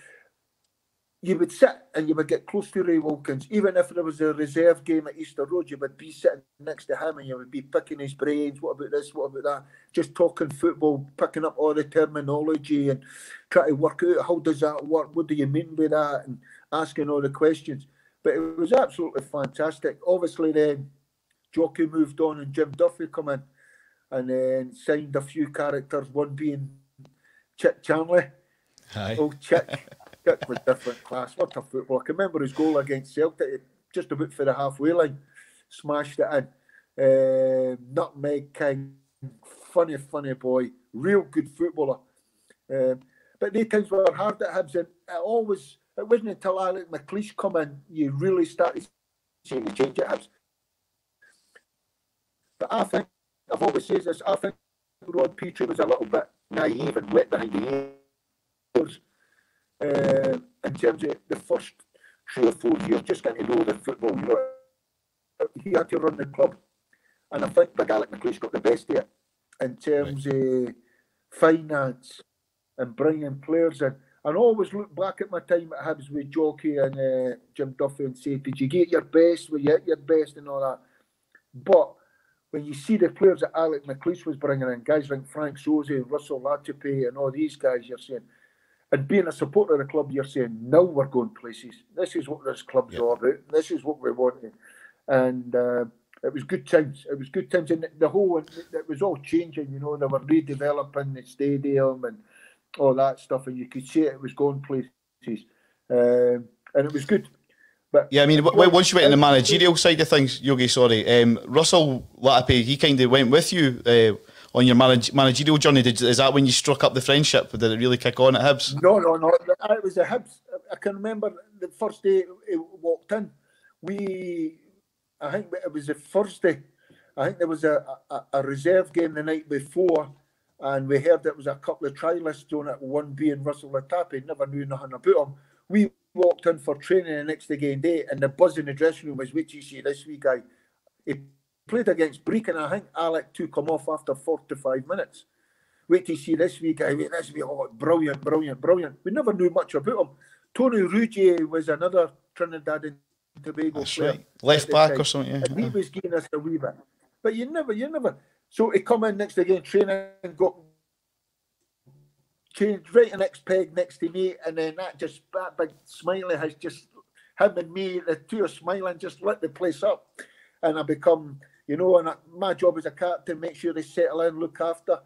you would sit and you would get close to Ray Wilkins. Even if there was a reserve game at Easter Road, you would be sitting next to him and you would be picking his brains. What about this? What about that? Just talking football, picking up all the terminology and trying to work out how does that work? What do you mean by that? And asking all the questions. But it was absolutely fantastic. Obviously then Jockey moved on and Jim Duffy come in and then signed a few characters, one being Chick Chanley. Aye. Oh, Chick. Chick was different class. What a football. I can remember his goal against Celtic, just about for the halfway line. Smashed it in. Nutmeg King. Funny boy. Real good footballer. But the times were hard at Hibs, and it wasn't until Alec McLeish come in you really started seeing the change at Hibs. But I think, I've always said this, I think Rod Petrie was a little bit naive and wet behind the ears in terms of the first 3 or 4 years, just getting to know the football. He had to run the club. And I think Big Alec McLeish got the best of it in terms of finance and bringing players in. And I always look back at my time at Hibs with Jockey and Jim Duffy and say, did you get your best? Were you at your best and all that? But when you see the players that Alec McLeish was bringing in, guys like Frank Soze and Russell Latipe and all these guys, you're saying, and being a supporter of the club, you're saying, now we're going places. This is what this club's all about. This is what we want. And it was good times. It was good times. And the whole, it was all changing, they were redeveloping the stadium and all that stuff, and you could see it was going places, and it was good. But yeah, I mean, once you went in the managerial side of things, Yogi, Russell Latapi, he kind of went with you on your managerial journey. Is that when you struck up the friendship? Did it really kick on at Hibs? No. It was a Hibs. I can remember the first day he walked in. I think it was the Thursday. I think there was a reserve game the night before, and we heard it was a couple of trialists on it, one being Russell Latapi. Never knew nothing about him. We walked in for training the next day, and the buzz in the dressing room was, wait till you see this wee guy. He played against Brecon, and I think Alec took him off after 45 minutes. Wait till you see this wee guy. Wait, this wee, brilliant. We never knew much about him. Tony Ruggier was another Trinidad and Tobago player. Right. Left back or something, yeah. And he was giving us a wee bit. But you never. So he come in next again, training, got changed right the next peg next to me, and then that big smiley has just, him and me, the two are smiling, just lit the place up. And I become, and my job as a captain, make sure they settle in, look after.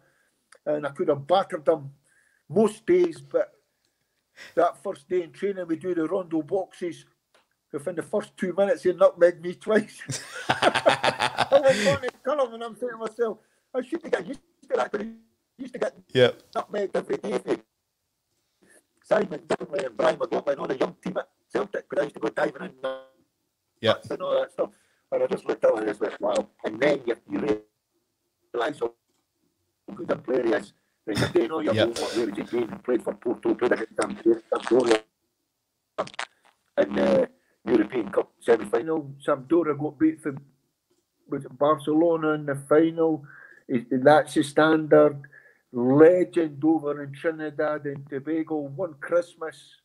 And I could have battered them most days, but that first day in training, we do the rondo boxes. Within the first 2 minutes, he nutmegged me twice. I went on to tell him, and I'm saying to myself, I should get used to that, but he used to get nutmegged every day. Simon Dudley and Brian McLaughlin on the young team at Celtic, but I used to go diving in and all that stuff. And I just looked at him and just went, wow. And then you realise how good a player he is. Then you're doing all your homework, where did you played for Porto, played against Sampdoria. And European Cup semi-final, Sampdoria got beat from Barcelona in the final. That's the standard. Legend over in Trinidad and Tobago. One Christmas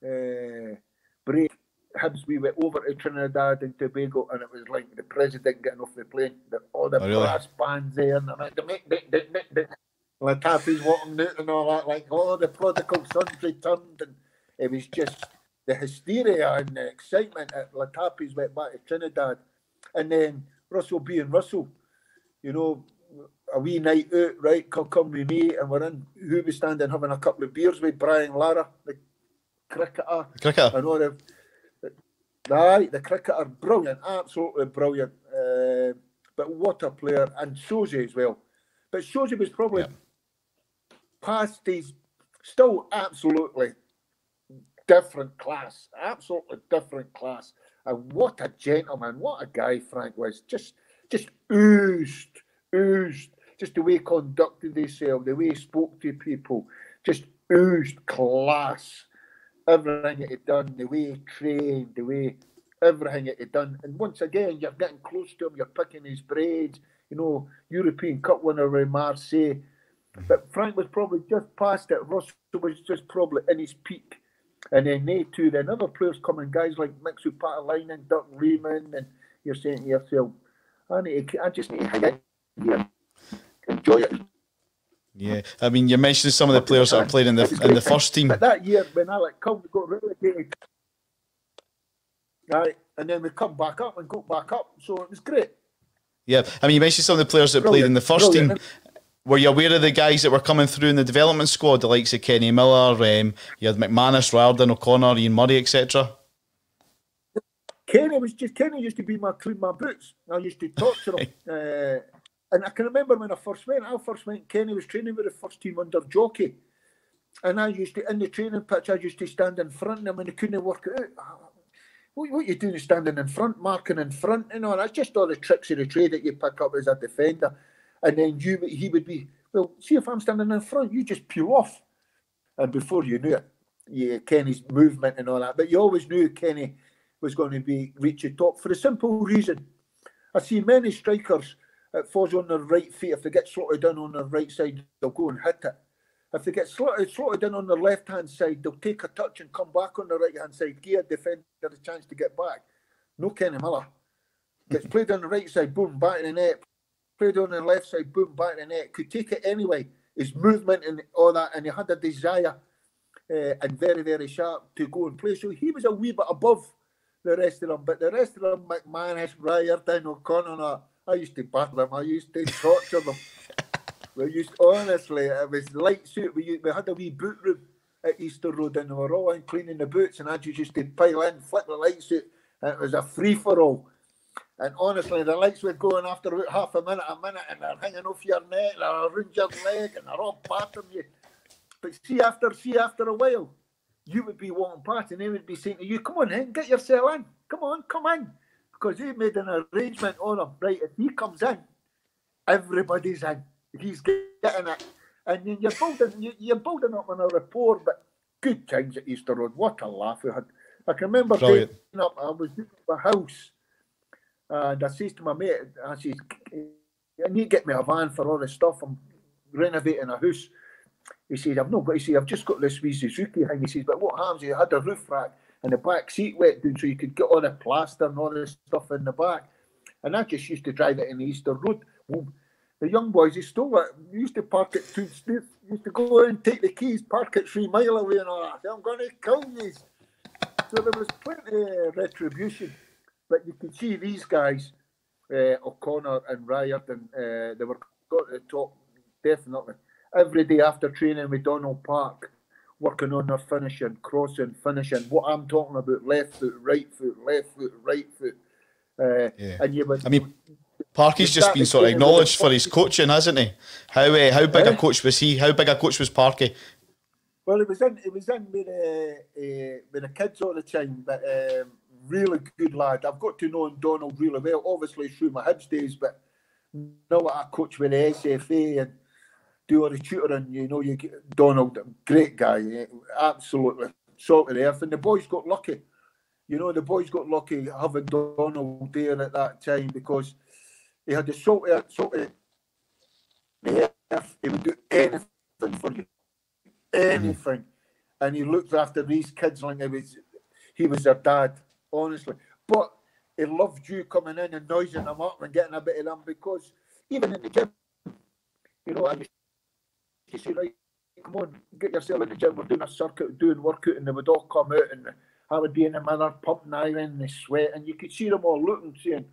break, Hibs, we went over to Trinidad and Tobago, and it was like the president getting off the plane. All the brass bands there, and Latapi's walking out and all that, like all the prodigal sons returned, and it was just the hysteria and the excitement at Latapi's went back to Trinidad. And then Russell being Russell, a wee night out, right, come with me, and we're in Hoover standing having a couple of beers with Brian Lara, the cricketer. And all the cricketer, brilliant, absolutely brilliant. But what a player, and Sozi as well. But Sozi was probably past his, still absolutely different class, absolutely different class. And what a gentleman, what a guy Frank was. Just oozed. Just the way he conducted himself, the way he spoke to people, just oozed class. Everything that he'd done, the way he trained, the way everything that he'd done. And once again, you're getting close to him, you're picking his brains, European Cup winner with Marseille. But Frank was probably just past it. Russell was just probably in his peak. And then they two, then other players coming, guys like Mixu Patalainen, Dirk Raymond, and you're saying to yourself, I just need to hang in here, enjoy it. Yeah, I mean, you mentioned some of the players that are playing in the first team. But that year, when Alec Cullen got relegated, right, and then we come back up and got back up, so it was great. Yeah, I mean, you mentioned some of the players that played in the first team. Were you aware of the guys that were coming through in the development squad, the likes of Kenny Miller, you had McManus, Riordan, O'Connor, Ian Murray, etc.? Kenny used to be clean my boots. I used to torture him. And I can remember when I first went, Kenny was training with the first team under Jockey. And I used to, in the training pitch, I used to stand in front of him and he couldn't work it out. What you doing standing in front, marking in front, that's just all the tricks of the trade that you pick up as a defender. And then he would be, well, see if I'm standing in front, you just peel off. And before you knew it, Kenny's movement and all that. But you always knew Kenny was going to reach the top for the simple reason. I see many strikers, it falls on their right feet. If they get slotted in on their right side, they'll go and hit it. If they get slotted in on their left-hand side, they'll take a touch and come back on the right-hand side, give a defender a chance to get back. No Kenny Miller. Gets played on the right side, boom, back in the net. Played on the left side, boom, back in the net. Could take it anyway. His movement and all that, and he had a desire and very, very sharp to go and play. So he was a wee bit above the rest of them. But the rest of them, McManus, Riordan, O'Connor, I used to battle them. I used to torture them. We used honestly, it was light suit. We had a wee boot room at Easter Road, and we were all in cleaning the boots, and I just used to pile in, flick the light suit, and it was a free for all. And honestly, the lights were going after about half a minute, and they're hanging off your neck, they're around your leg, and they're all patting you. But see after a while, you would be walking past, and they would be saying to you, "Come on, in, get yourself in. Come on, come in," because they made an arrangement on him. Right, if he comes in, everybody's in. He's getting it, and then you're building up on a rapport. But good times at Easter Road. What a laugh we had! I can remember getting up. I was doing a house, and I says to my mate, I says, "I need to get me a van for all this stuff. I'm renovating a house." He says, "I've not got." He says, "I've just got this wee Suzuki thing." He says, "But what happens? You had a roof rack and the back seat wet down, so you could get all the plaster and all this stuff in the back." And I just used to drive it in the Easter Road. Well, the young boys, they stole it. We used to park it used to go in, take the keys, park it 3 miles away and all that. "I'm going to kill you." So there was plenty of retribution. But you could see these guys, O'Connor and Riordan, they were got to the top, definitely. Every day after training with Donald Park, working on their finishing, crossing, finishing. What I'm talking about, left foot, right foot, left foot, right foot. And you would, Parky's just been sort of acknowledged for his coaching, hasn't he? How big a coach was he? How big a coach was Parky? Well, it was in with the kids all the time, but really good lad. I've got to know Donald really well, obviously through my Hibs days, but now I coach with the SFA and do all the tutoring. You know, you get Donald, great guy, absolutely salt of the earth. And the boys got lucky. You know, the boys got lucky having Donald there at that time because he had the salt of the earth. He would do anything for you. Anything. And he looked after these kids like he was their dad, honestly. But he loved you coming in and noising them up and getting a bit of them because even in the gym, you know, I used to say, "Right, come on, get yourself in the gym. We're doing a circuit, doing workout," and they would all come out and I would be in the mirror, pumping iron and the sweat, and you could see them all looking, saying,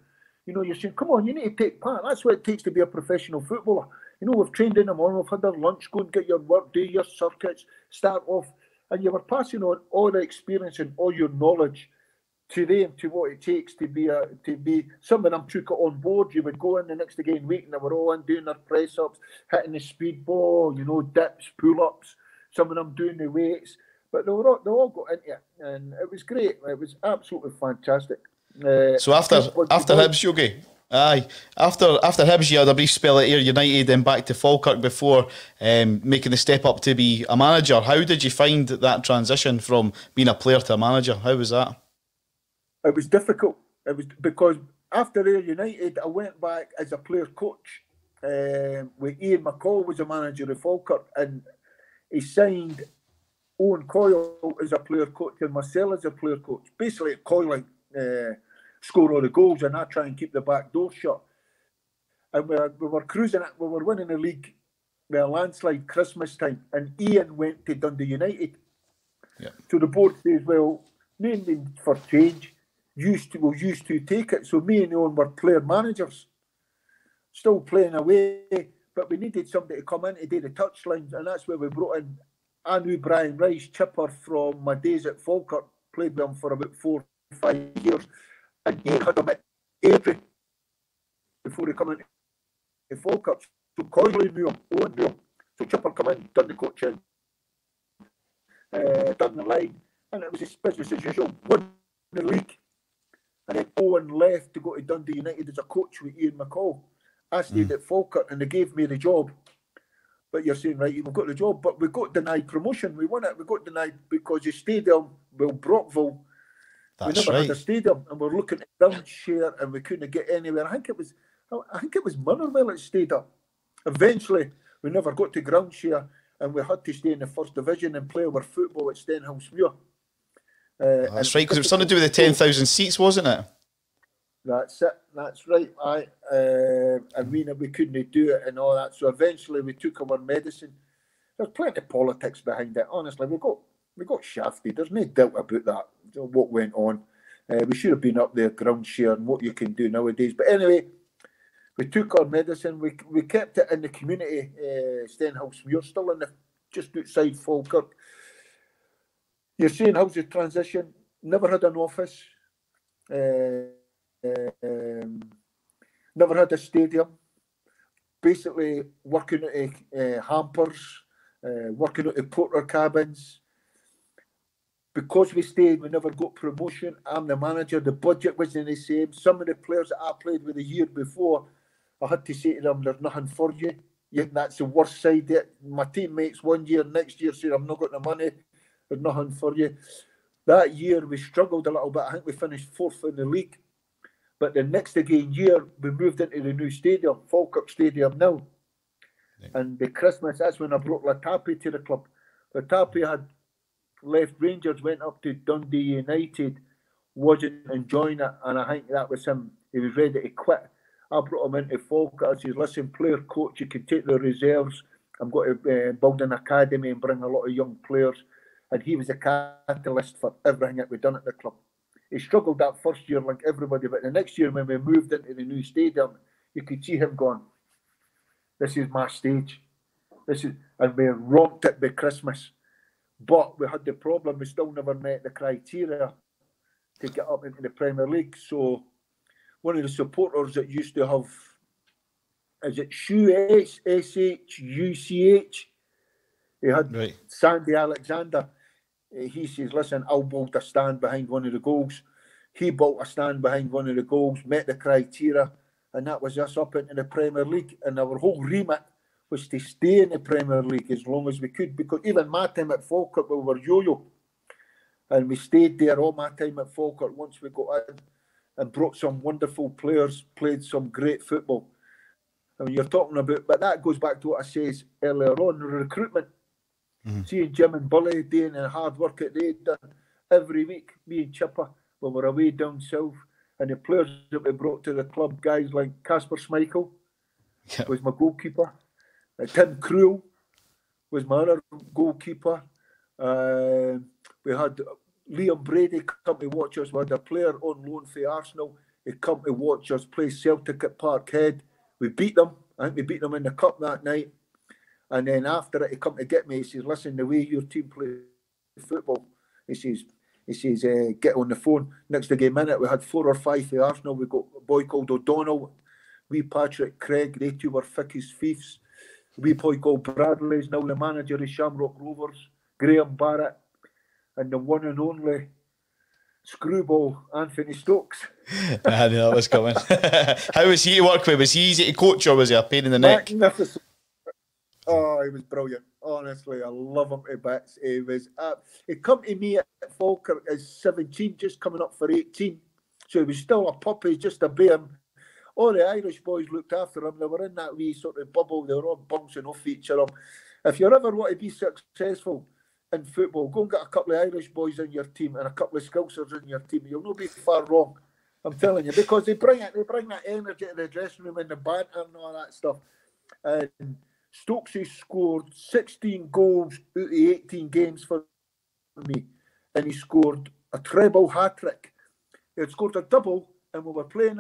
you know, you're saying, "Come on, you need to take part. That's what it takes to be a professional footballer." You know, we've trained in the morning, we've had our lunch, go and get your work, do your circuits, start off, and you were passing on all the experience and all your knowledge to them, to what it takes to be. Some of them took it on board. You would go in the next again week and they were all in doing their press ups, hitting the speed ball, you know, dips, pull ups. Some of them doing the weights, but they all got into it, and it was great. It was absolutely fantastic. So after Hibs, Yogi, after Hibs, you had a brief spell at Ayr United, then back to Falkirk before making the step up to be a manager. How did you find that transition from being a player to a manager? How was that? It was difficult. It was because after Ayr United, I went back as a player coach. With Ian McCall was a manager of Falkirk, and he signed Owen Coyle as a player coach and Marcel as a player coach. Basically, Coyle score all the goals, and I try and keep the back door shut. And we were cruising it. We were winning the league with a landslide Christmas time, and Ian went to Dundee United. Yeah. So the board says, "Well, naming for change, used to take it." So me and Owen were player managers, still playing away, but we needed somebody to come in to do the touchlines, and that's where we brought in. I knew Brian Rice, chipper from my days at Falkirk, played with him for about 4 or 5 years, and he had him at Airdrie before he come into Falkirk. So Coyle knew him, Owen knew him. So Chipper come in, done the coaching, done the line, and it was his business as usual, won the league. And then Owen left to go to Dundee United as a coach with Ian McCall. I stayed at Falkirk and they gave me the job. But you're saying, right, we've got the job, but we got denied promotion. We won it. We got denied because the stadium, well, Brockville, we never had a stadium, and we're looking at ground share, and we couldn't get anywhere. I think it was Motherwell that stayed up. Eventually, we never got to ground share, and we had to stay in the first division and play our football at Stenhillsmuir. That's right, because it was something to do with the 10,000 seats, wasn't it? That's it. That's right. And we couldn't do it and all that. So eventually we took our medicine. There's plenty of politics behind it. Honestly, we got shafted. There's no doubt about that. What went on. We should have been up there ground share and what you can do nowadays. But anyway, We took our medicine. We kept it in the community, Stenhouse. We're still in just outside Falkirk. You're saying how's the transition? Never had an office. Never had a stadium. Basically working at hampers, working at the porter cabins. Because we stayed, we never got promotion. I'm the manager. The budget wasn't the same. Some of the players that I played with the year before, I had to say to them, there's nothing for you. Yeah, that's the worst side. My teammates one year, next year said, I'm not got the money. There's nothing for you. That year, we struggled a little bit. I think we finished 4th in the league. But the next again year, we moved into the new stadium, Falkirk Stadium now. Yeah. And the Christmas, that's when I brought Latapi to the club. Latapi had left Rangers, went up to Dundee United, wasn't enjoying it, and I think that was him. He was ready to quit. I brought him into Falkirk. I said, listen, player coach, you can take the reserves. I'm going to build an academy and bring a lot of young players. And he was a catalyst for everything that we'd done at the club. He struggled that first year like everybody, but the next year when we moved into the new stadium, you could see him going, this is my stage. And we romped it by Christmas. But we had the problem, we still never met the criteria to get up into the Premier League. So one of the supporters that used to have, is it SHUH, S-H-U-C-H? He had Sandy Alexander. He says, listen, I'll build a stand behind one of the goals. He built a stand behind one of the goals, met the criteria, and that was us up into the Premier League. And our whole remit was to stay in the Premier League as long as we could, because even my time at Falkirk, we were yo-yo. And we stayed there all my time at Falkirk once we got in and brought some wonderful players, played some great football. I mean, you're talking about, but that goes back to what I said earlier on, recruitment. Seeing Jim and Bully doing the hard work that they'd done every week, me and Chipper, when we were away down south, and the players that we brought to the club, guys like Casper Schmeichel was my goalkeeper. Tim Krul was my other goalkeeper. We had Liam Brady come to watch us. We had a player on loan for Arsenal. He come to watch us play Celtic at Parkhead. We beat them. I think we beat them in the cup that night. And then after it, he come to get me. He says, listen, the way your team plays football, he says, get on the phone. Next to game minute, we had 4 or 5 for Arsenal. We got a boy called O'Donnell, wee Patrick Craig. They two were thick as thieves. A wee boy called Bradley is now the manager of Shamrock Rovers. Graham Barrett. And the one and only screwball Anthony Stokes. I knew that was coming. How was he to work with? Was he easy to coach or was he a pain in the neck? Magnificent. Oh, he was brilliant. Honestly, I love him to bits. He come to me at Falkirk as 17, just coming up for 18. So he was still a puppy, just a bairn. All the Irish boys looked after him. They were in that wee sort of bubble. They were all bouncing off each other. If you ever want to be successful in football, go and get a couple of Irish boys in your team and a couple of Scousers in your team. You'll not be far wrong. I'm telling you, because they bring that energy to the dressing room and the banter and all that stuff. And Stokesy scored 16 goals out of 18 games for me, and he scored a treble hat-trick. He had scored a double, and we were playing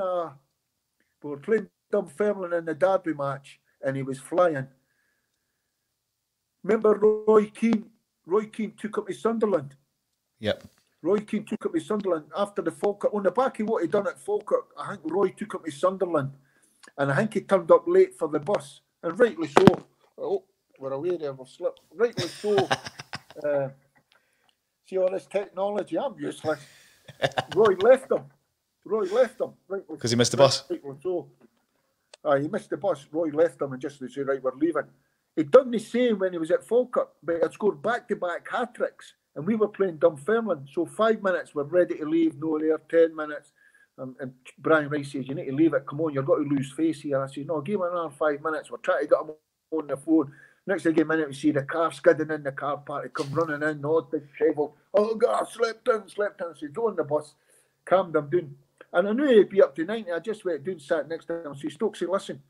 Dunfermline in the derby match, and he was flying. Remember Roy Keane? Roy Keane took up to Sunderland. Yep. Roy Keane took up to Sunderland after the Falkirk. On the back of what he'd done at Falkirk, I think Roy took up to Sunderland, and I think he turned up late for the bus. And rightly so. Oh, we're away there, we've slipped. Rightly so. See all this technology, I'm useless. Roy left him. Because he missed the bus? Rightly so. He missed the bus. Roy left him and just said, right, we're leaving. He'd done the same when he was at Falkirk, but he'd scored back-to-back hat-tricks. And we were playing Dunfermline. So 5 minutes, we're ready to leave. No there, 10 minutes. And Brian Rice says, you need to leave it. Come on, you've got to lose face here. I said, no, give me another 5 minutes. We're trying to get him on the phone. Next thing a minute, we see the car skidding in the car park. He come running in, all disheveled. Oh, God, I slept in. I said, go on the bus. Calmed him down. And I knew he'd be up to 90. I just went down, sat next to him. I said, Stokesy, listen.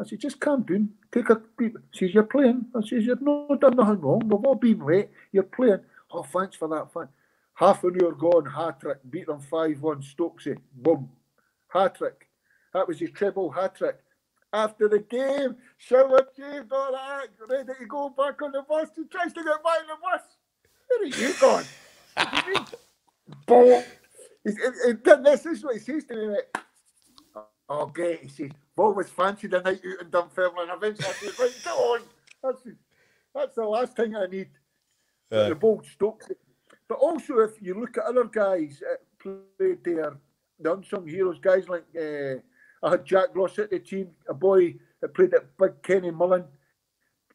I said, just calm down. Take a beat. He says, you're playing. I says, you've not done nothing wrong. We've all been late. You're playing. Oh, thanks for that. Thanks. Half an hour gone, hat-trick. Beat them 5-1. Stokesy. Boom. Hat-trick. That was his treble hat-trick. After the game, shower shaved, all that, ready to go back on the bus. He tries to get by on the bus. Where are you gone? What do you mean? Boom. This is what he says to me, mate. Oh, great. He says, Bob was fancy the night out in Dunfermline. Eventually, I said, right, go on. That's the last thing I need. The bold Stokes. But also, if you look at other guys that played there, the unsung heroes, guys like, I had Jack Ross at the team, a boy that played at Big Kenny Mullen,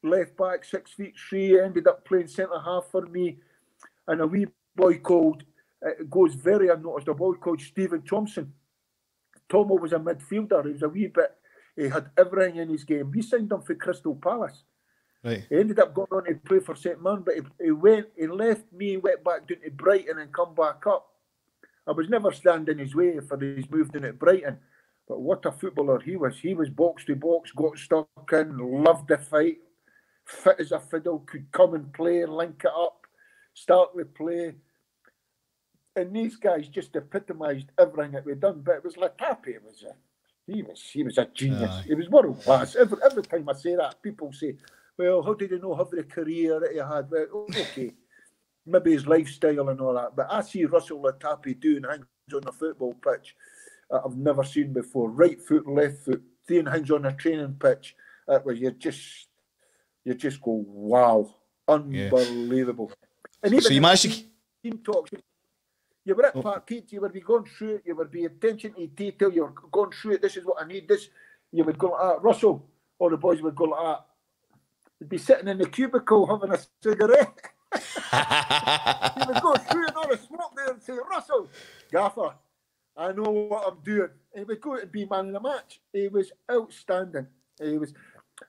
left back, 6'3", ended up playing centre half for me, and a wee boy called, goes very unnoticed, a boy called Stephen Thompson. Tomo was a midfielder. He was a wee bit, he had everything in his game. We signed him for Crystal Palace. Right. He ended up going on to play for St Mirren, but he left me, went back down to Brighton and come back up. I was never standing in his way for his move down to Brighton. But what a footballer he was. He was box to box, got stuck in, loved the fight, fit as a fiddle, could come and play and link it up, start with play. And these guys just epitomised everything that we'd done. But it was Latapi. He was a genius. He was world class. Every time I say that, people say, well, how did you know the career that he had? Well, okay, maybe his lifestyle and all that. But I see Russell Latapi doing things on the football pitch I've never seen before. Right foot, left foot, doing things on a training pitch where you just go, wow, unbelievable. And even so you managed to team talks. You were at Parkhead, you would be going through it, you would be attention to detail, you were going through it, this is what I need, this. You would go like that. Russell, all the boys would go like that. You'd be sitting in the cubicle having a cigarette. You would go through and all the smoke there and say, Russell, Gaffer, I know what I'm doing. He would go and be man of the match. He was outstanding.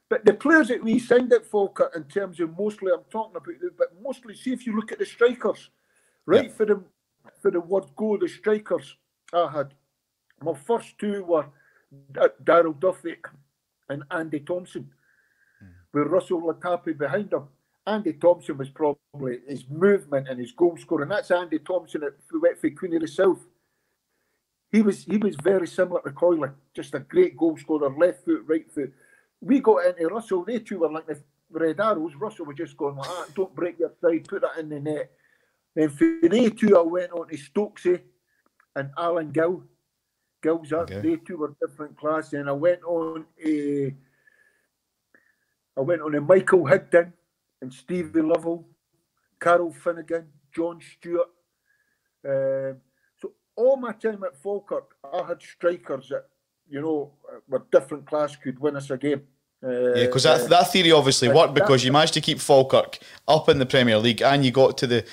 But the players that we signed at Falkirk, in terms of mostly, I'm talking about, but mostly, see if you look at the strikers, right, for the word go, the strikers I had, my first two were Darryl Duffy and Andy Thompson, with Russell Latapi behind him. Andy Thompson was probably his movement and his goal scoring. That's Andy Thompson who went for Queen of the South. He was very similar to Coyley, just a great goal scorer, left foot, right foot. We got into Russell, they two were like the red arrows. Russell was just going like that, don't break your stride, put that in the net. Then for they two, I went on to Stokesy and Alan Gill. Gill's up. They two were different class. And I went on to Michael Higdon and Stevie Lovell, Carol Finnegan, John Stewart. So all my time at Falkirk, I had strikers that, were different class, could win us a game. Because that theory obviously worked because you managed to keep Falkirk up in the Premier League and you got to the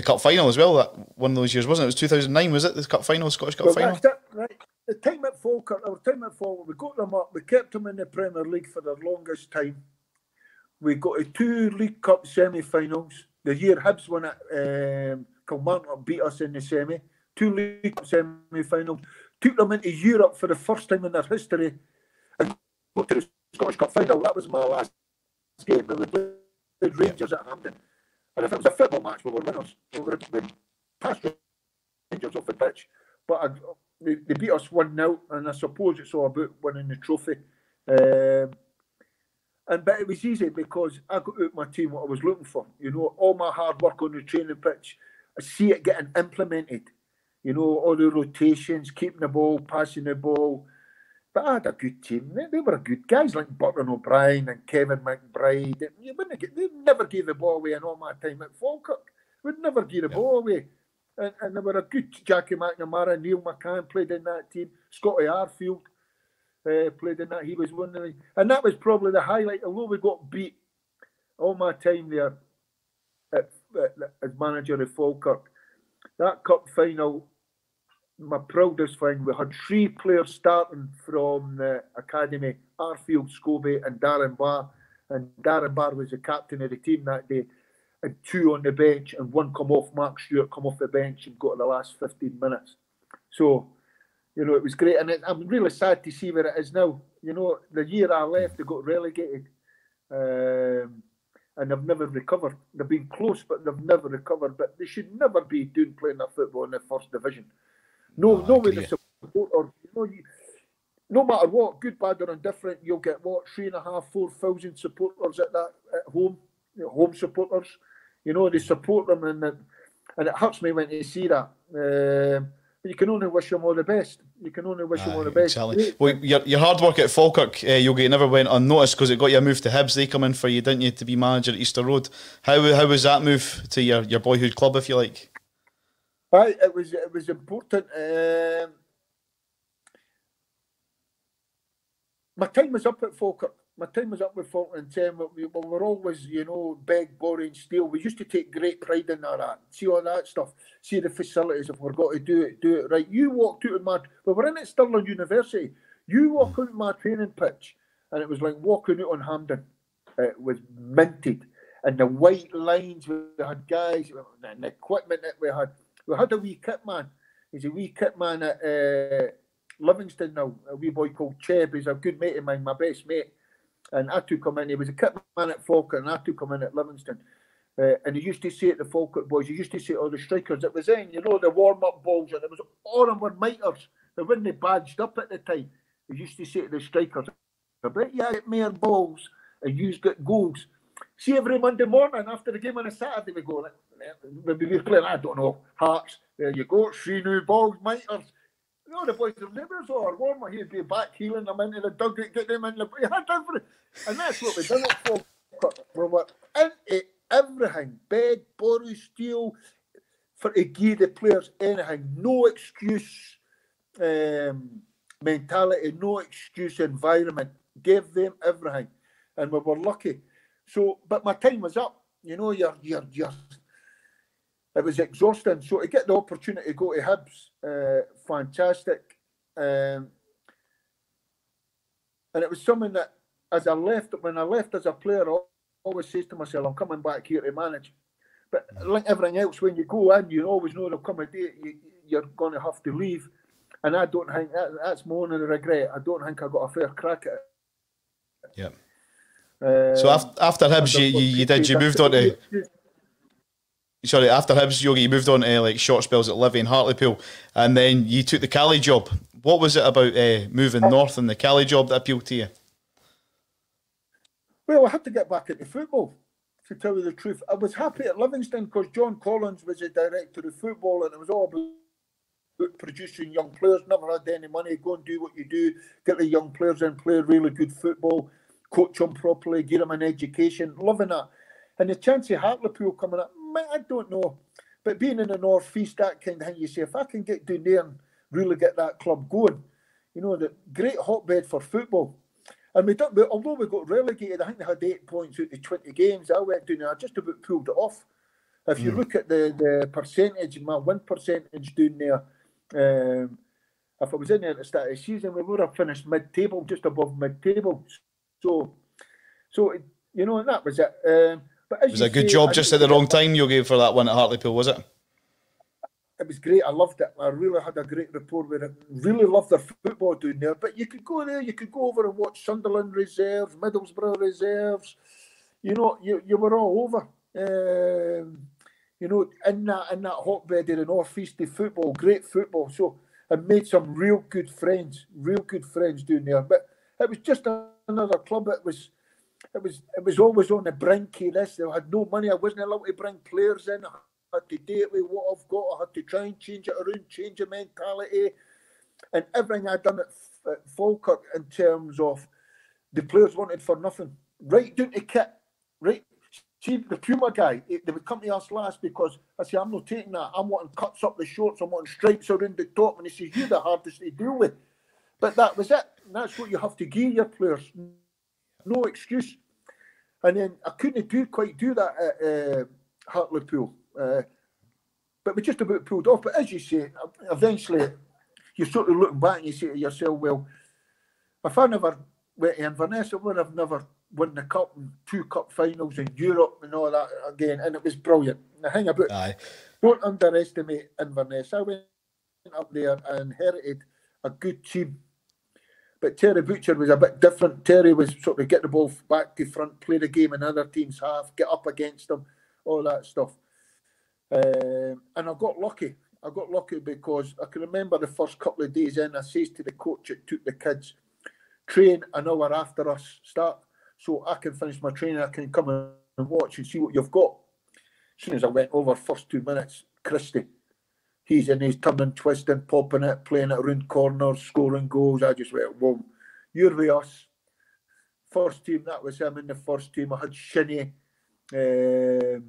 cup final as well. That one of those years, wasn't it? It was 2009, was it? The cup final, Scottish Cup final. That's it, right. The time at Falkirk, we got them up. We kept them in the Premier League for the longest time. We got to 2 League Cup semi-finals. The year Hibs won it, Kilmarnock beat us in the semi. 2 League Cup semi-finals. Took them into Europe for the first time in their history. And got to the Scottish Cup final. That was my last game. We played Rangers at Hampden. And if it was a football match, we were winners. We passed Rangers off the pitch. But they beat us 1-0, and I suppose it's all about winning the trophy. But it was easy because I got out my team what I was looking for. All my hard work on the training pitch, I see it getting implemented. All the rotations, keeping the ball, passing the ball. But I had a good team. They were good guys like Burton O'Brien and Kevin McBride. They never gave the ball away in all my time at Falkirk. We'd never give the ball away. And they were a good Jackie McNamara, Neil McCann played in that team. Scotty Arfield played in that. He was one of the... And that was probably the highlight. Although we got beat all my time there as manager of Falkirk, that cup final, my proudest thing, we had 3 players starting from the academy, Arfield, Scobie and Darren Barr. And Darren Barr was the captain of the team that day. And 2 on the bench, and 1 come off, Mark Stewart come off the bench and got to the last 15 minutes. So, it was great. And I'm really sad to see where it is now. The year I left, they got relegated. And they've never recovered. They've been close, but they've never recovered. But they should never be playing their football in the first division. No way the support, or no matter what, good, bad or indifferent, you'll get what, 3,500, 4,000 supporters at home, home supporters. You know, they support them, and it hurts me when they see that. But you can only wish them all the best. You can only wish them all the best. Exactly. Well, your hard work at Falkirk, Yogi, never went unnoticed because it got you a move to Hibs. They come in for you, didn't you, to be manager at Easter Road? How was that move to your boyhood club, if you like? Right, it was important. My time was up at Falkirk. My time was up with Falkirk and Tim. We were always, you know, beg, borrow and steal. We used to take great pride in that. See all that stuff. See the facilities. If we've got to do it right. You walked out of we were in at Stirling University. You walk out of my training pitch and it was like walking out on Hampden. It was minted. And the white lines, we had guys, and the equipment that we had. We had a wee kit man. He's a wee kit man at Livingston now. A wee boy called Cheb. He's a good mate of mine, my best mate. And I took him in. He was a kit man at Falkirk, and I took him in at Livingston. And he used to say to the Falkirk boys, he used to say to all the strikers, it was in, you know, the warm-up balls, and it was all of them were miters. They weren't badged up at the time. He used to say to the strikers, I bet you get more balls and you get goals. See, every Monday morning after the game on a Saturday, we go, maybe we're playing, I don't know, Hearts. There you go, 3 new balls, miters. You know, the boys are neighbours or warmer. He'd be back healing them into the dugout, get them in the. And that's what we done it for. We were into everything, beg, borrow, steal, to give the players anything. No excuse mentality, no excuse environment. Gave them everything. And we were lucky. So, but my time was up. You know, you're it was exhausting. So to get the opportunity to go to Hibs, fantastic. And it was something that, when I left as a player, I always says to myself, I'm coming back here to manage. But like everything else, when you go in, you always know there'll come a day you're going to have to leave. And I don't think that's more than a regret. I don't think I got a fair crack at it. Yeah. So after Hibs, you moved on to. Sorry, after Hibs, Yogi, you moved on to like short spells at Livy and Hartlepool, and then you took the Cali job. What was it about moving north and the Cali job that appealed to you? Well, I had to get back into football, to tell you the truth. I was happy at Livingston because John Collins was the director of football, and it was all about producing young players. Never had any money. Go and do what you do. Get the young players in, play really good football, coach them properly, give them an education. Loving that. And the chance of Hartlepool coming up, I don't know. But being in the North East, that kind of thing, you say, if I can get down there and really get that club going, you know, the great hotbed for football. And although we got relegated, I think they had 8 points out of 20 games. I went down there, I just about pulled it off. If you look at the percentage, my win percentage down there, if I was in there at the start of the season, we would have finished mid-table, just above mid-table. So you know, and that was it. But it was a good job just at the wrong time, Yogi, for that one at Hartlepool, was it? It was great. I loved it. I really had a great rapport with it. Really loved their football down there. But you could go there, you could go over and watch Sunderland reserves, Middlesbrough reserves. You know, you were all over. You know, in that hotbed of the North East of football, great football. So I made some real good friends down there. But it was just another club. It was always on the brink of this. They had no money. I wasn't allowed to bring players in. I had to do it with what I've got. I had to try and change it around, change the mentality. And everything I'd done at Falkirk in terms of the players wanted for nothing. Right down to kit. Right. See, the Puma guy, they would come to us last because I say, I'm not taking that. I'm wanting cuts up the shorts. I'm wanting stripes around the top. And he says, you're the hardest to deal with. But that was it. And that's what you have to give your players. No excuse. And then I couldn't quite do that at Hartlepool. But we just about pulled off. But as you say, eventually you sort of look back and you say to yourself, well, if I never went to Inverness, I would have never won the cup and 2 cup finals in Europe and all that again. And it was brilliant. The thing about don't underestimate Inverness. I went up there and inherited a good team. But Terry Butcher was a bit different. Terry was sort of get the ball back to front, play the game in other teams' half, get up against them, all that stuff. And I got lucky. I got lucky because I can remember the first couple of days in, I says to the coach that took the kids, train an hour after us start, so I can finish my training, I can come and watch and see what you've got. As soon as I went over, first 2 minutes, Christie, he's in, he's turning, twisting, popping it, playing it around corners, scoring goals. I just went, whoa, you're with us. First team, that was him in the first team. I had Shinnie, you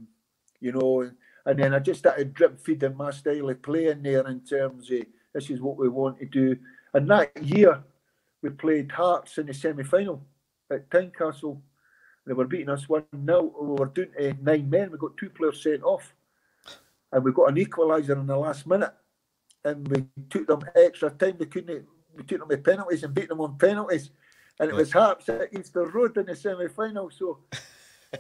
know, and then I just started drip feeding my style of playing there in terms of this is what we want to do. And that year, we played Hearts in the semi-final at Tynecastle. They were beating us 1-0. We were down to 9 men. We got 2 players sent off. And we got an equaliser in the last minute. And we took them extra time. We took them with penalties and beat them on penalties. And it was Hearts against the Road in the semi-final. So,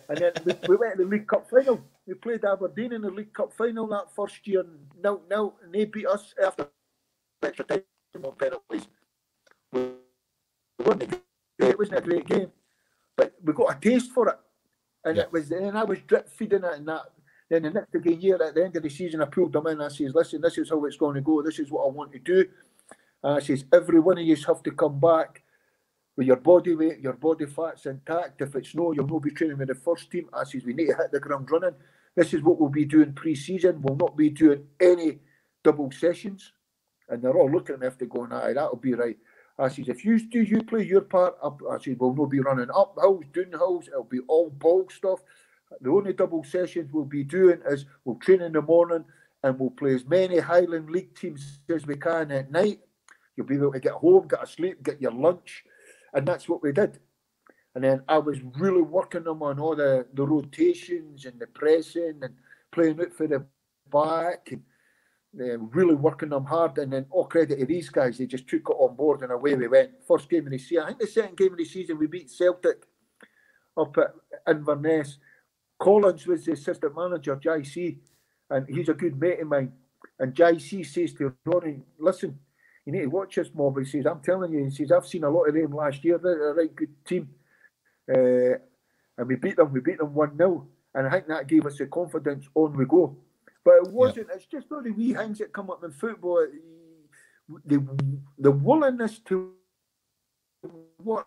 and then we went to the League Cup final. We played Aberdeen in the League Cup final that first year. And they beat us after extra time on penalties. It wasn't a great game, but we got a taste for it, and it was. And I was drip feeding it, and that. Then the next year, at the end of the season, I pulled them in. I says, "Listen, this is how it's going to go. This is what I want to do." And I says, "Every one of you have to come back with your body weight, your body fat's intact. If it's no, you'll not be training with the first team." I says, "We need to hit the ground running. This is what we'll be doing pre-season. We'll not be doing any double sessions." And they're all looking at me after going, "Aye, that'll be right." I says, "If you play your part," I says, "we'll not be running up hills, down hills. It'll be all ball stuff. The only double sessions we'll be doing is we'll train in the morning and we'll play as many Highland League teams as we can at night. You'll be able to get home, get a sleep, get your lunch." And that's what we did. And then I was really working them on all the rotations and the pressing and playing out for the back and really working them hard. And then all credit to these guys, they just took it on board and away we went. First game of the season, I think the second game of the season, we beat Celtic up at Inverness. Collins was the assistant manager, Jai C, and he's a good mate of mine. And Jai C says to Ronnie, "Listen, you need to watch this mob." He says, "I'm telling you," he says, "I've seen a lot of them last year. They're a right good team." And we beat them 1-0. And I think that gave us the confidence, on we go. But it wasn't, it's just all the wee things that come up in football. The willingness to work,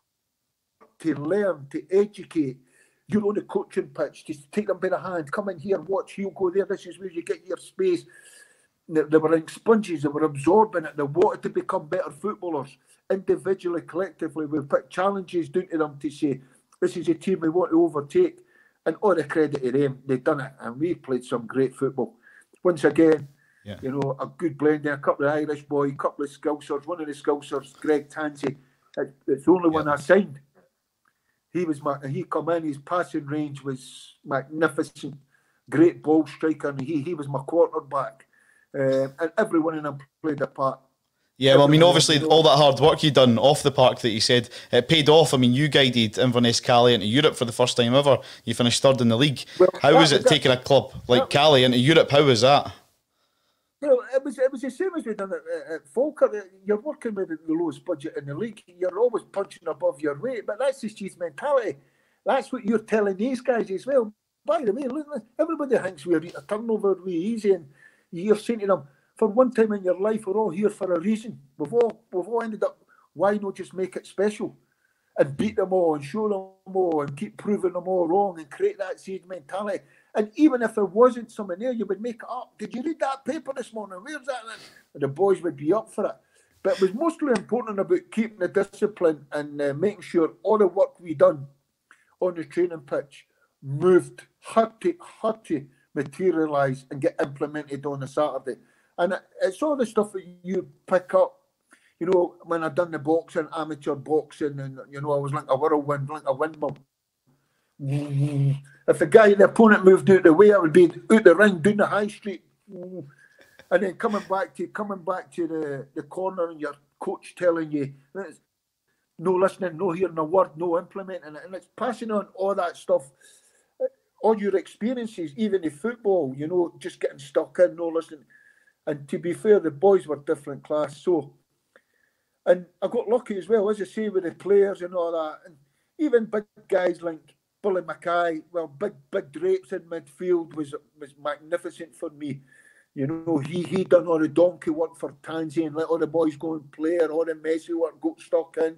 to learn, to educate. You're on the coaching pitch, just take them by the hand, come in here, watch, he'll go there, this is where you get your space. They were like sponges, they were absorbing it, they wanted to become better footballers. Individually, collectively, we put challenges down to them to say, this is a team we want to overtake. And all the credit to them, they've done it. And we played some great football. Once again, you know, a good blending, a couple of Irish boys, a couple of Scousers. One of the Scousers, Greg Tansey, it's the only one I signed. He come in, his passing range was magnificent, great ball striker, and he was my quarterback. And every one of them played a part. Yeah, well, I mean, obviously, all that hard work you done off the park that you said, it paid off. I mean, you guided Inverness Cali into Europe for the first time ever. You finished third in the league. Well, how was it taking a club like Cali into Europe? How was that? Well, it was the same as we done at Falkirk. You're working with the lowest budget in the league. You're always punching above your weight, but that's the Chiefs mentality. That's what you're telling these guys as well. By the way, look, everybody thinks we're a turnover really easy, and you're saying to them, for one time in your life, we're all here for a reason. We've all ended up, why not just make it special and beat them all and show them all and keep proving them all wrong and create that siege mentality. And even if there wasn't someone there, you would make it up. Did you read that paper this morning? Where's that? And the boys would be up for it. But it was mostly important about keeping the discipline and making sure all the work we done on the training pitch had to materialise and get implemented on a Saturday. And it's all the stuff that you pick up. You know, when I done the boxing, amateur boxing, and, you know, I was like a whirlwind, like a windmill. If the opponent moved out the way, I would be out the ring, down the high street. And then coming back to the corner and your coach telling you, no listening, no hearing a word, no implementing it. And it's passing on all that stuff, all your experiences, even in football, you know, just getting stuck in, no listening. And to be fair, the boys were different class. So, and I got lucky as well, as I say, with the players and all that. And even big guys like Billy Mackay, well, big drapes in midfield was magnificent for me. You know, he done all the donkey work for Tansy and let all the boys go and play, and all the messy work got stuck in.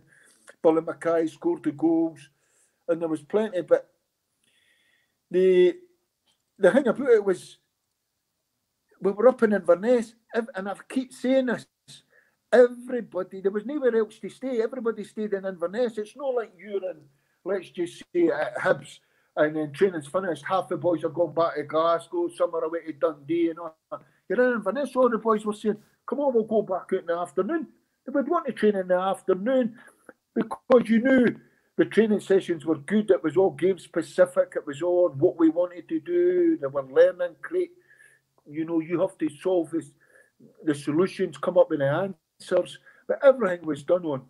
Billy Mackay scored the goals, and there was plenty. But the thing about it was, we were up in Inverness, and I keep saying this, everybody, there was nowhere else to stay. Everybody stayed in Inverness. It's not like you're in, let's just say, at Hibs, and then training's finished. Half the boys are going back to Glasgow, some are away to Dundee, and all that. You're in Inverness, all the boys were saying, come on, we'll go back out in the afternoon. They would want to train in the afternoon because you knew the training sessions were good. It was all game specific. It was all what we wanted to do. They were learning, great. You know, you have to solve the solutions, come up with the answers. But everything was done on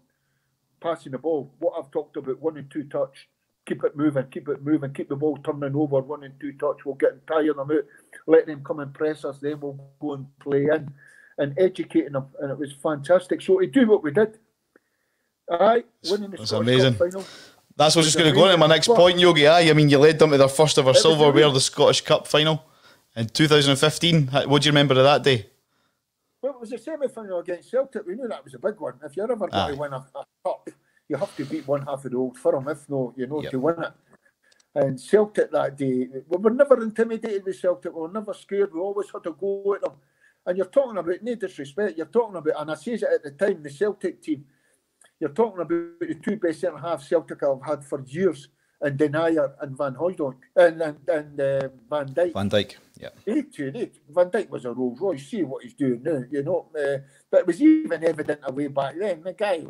passing the ball. What I've talked about, 1 and 2 touch. Keep it moving, keep the ball turning over, 1 and 2 touch. We'll get them, tire them out, let them come and press us, then we'll go and play in and educating them. And it was fantastic. So to do what we did, winning the Scottish Cup final. That's what's just going to go into my next point, Yogi. I mean, you led them to their first ever silverware, the Scottish Cup final in 2015. What do you remember of that day? Well, it was a semi-final against Celtic. We knew that was a big one. If you're ever going to win a cup, you have to beat one half of the Old Firm, if not, you know, to win it. And Celtic that day, we were never intimidated with Celtic. We were never scared. We always had to go at them. And you're talking about, no disrespect, you're talking about, and I says it at the time, the Celtic team, you're talking about the 2 best centre-halves Celtic have had for years, and Denayer and Van Hooijdonk, and Van Dijk. Van Dijk, yeah. Van Dijk was a Rolls Royce. See what he's doing now, you know. But it was even evident away back then. The guy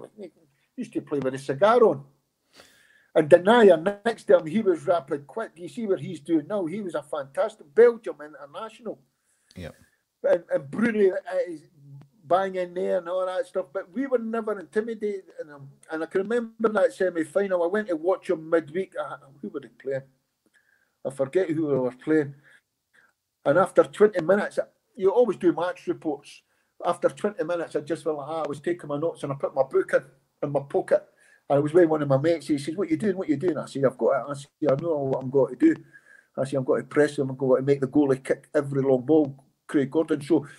used to play with a cigar on. And Denayer, next to him, he was rapid, quick. You see what he's doing now? He was a fantastic Belgium international. Yeah. And Bruni is banging there and all that stuff. But we were never intimidated in him. And I can remember that semi-final. I went to watch him midweek. Who were they playing? I forget who they were playing. And after 20 minutes, you always do match reports. After 20 minutes, I just felt like I was taking my notes and I put my book in my pocket. And I was with one of my mates. He says, what you doing? I say, I've got it. I say, I know what I'm going to do. I say, I'm going to press him. I'm going to make the goalie kick every long ball, Craig Gordon. So as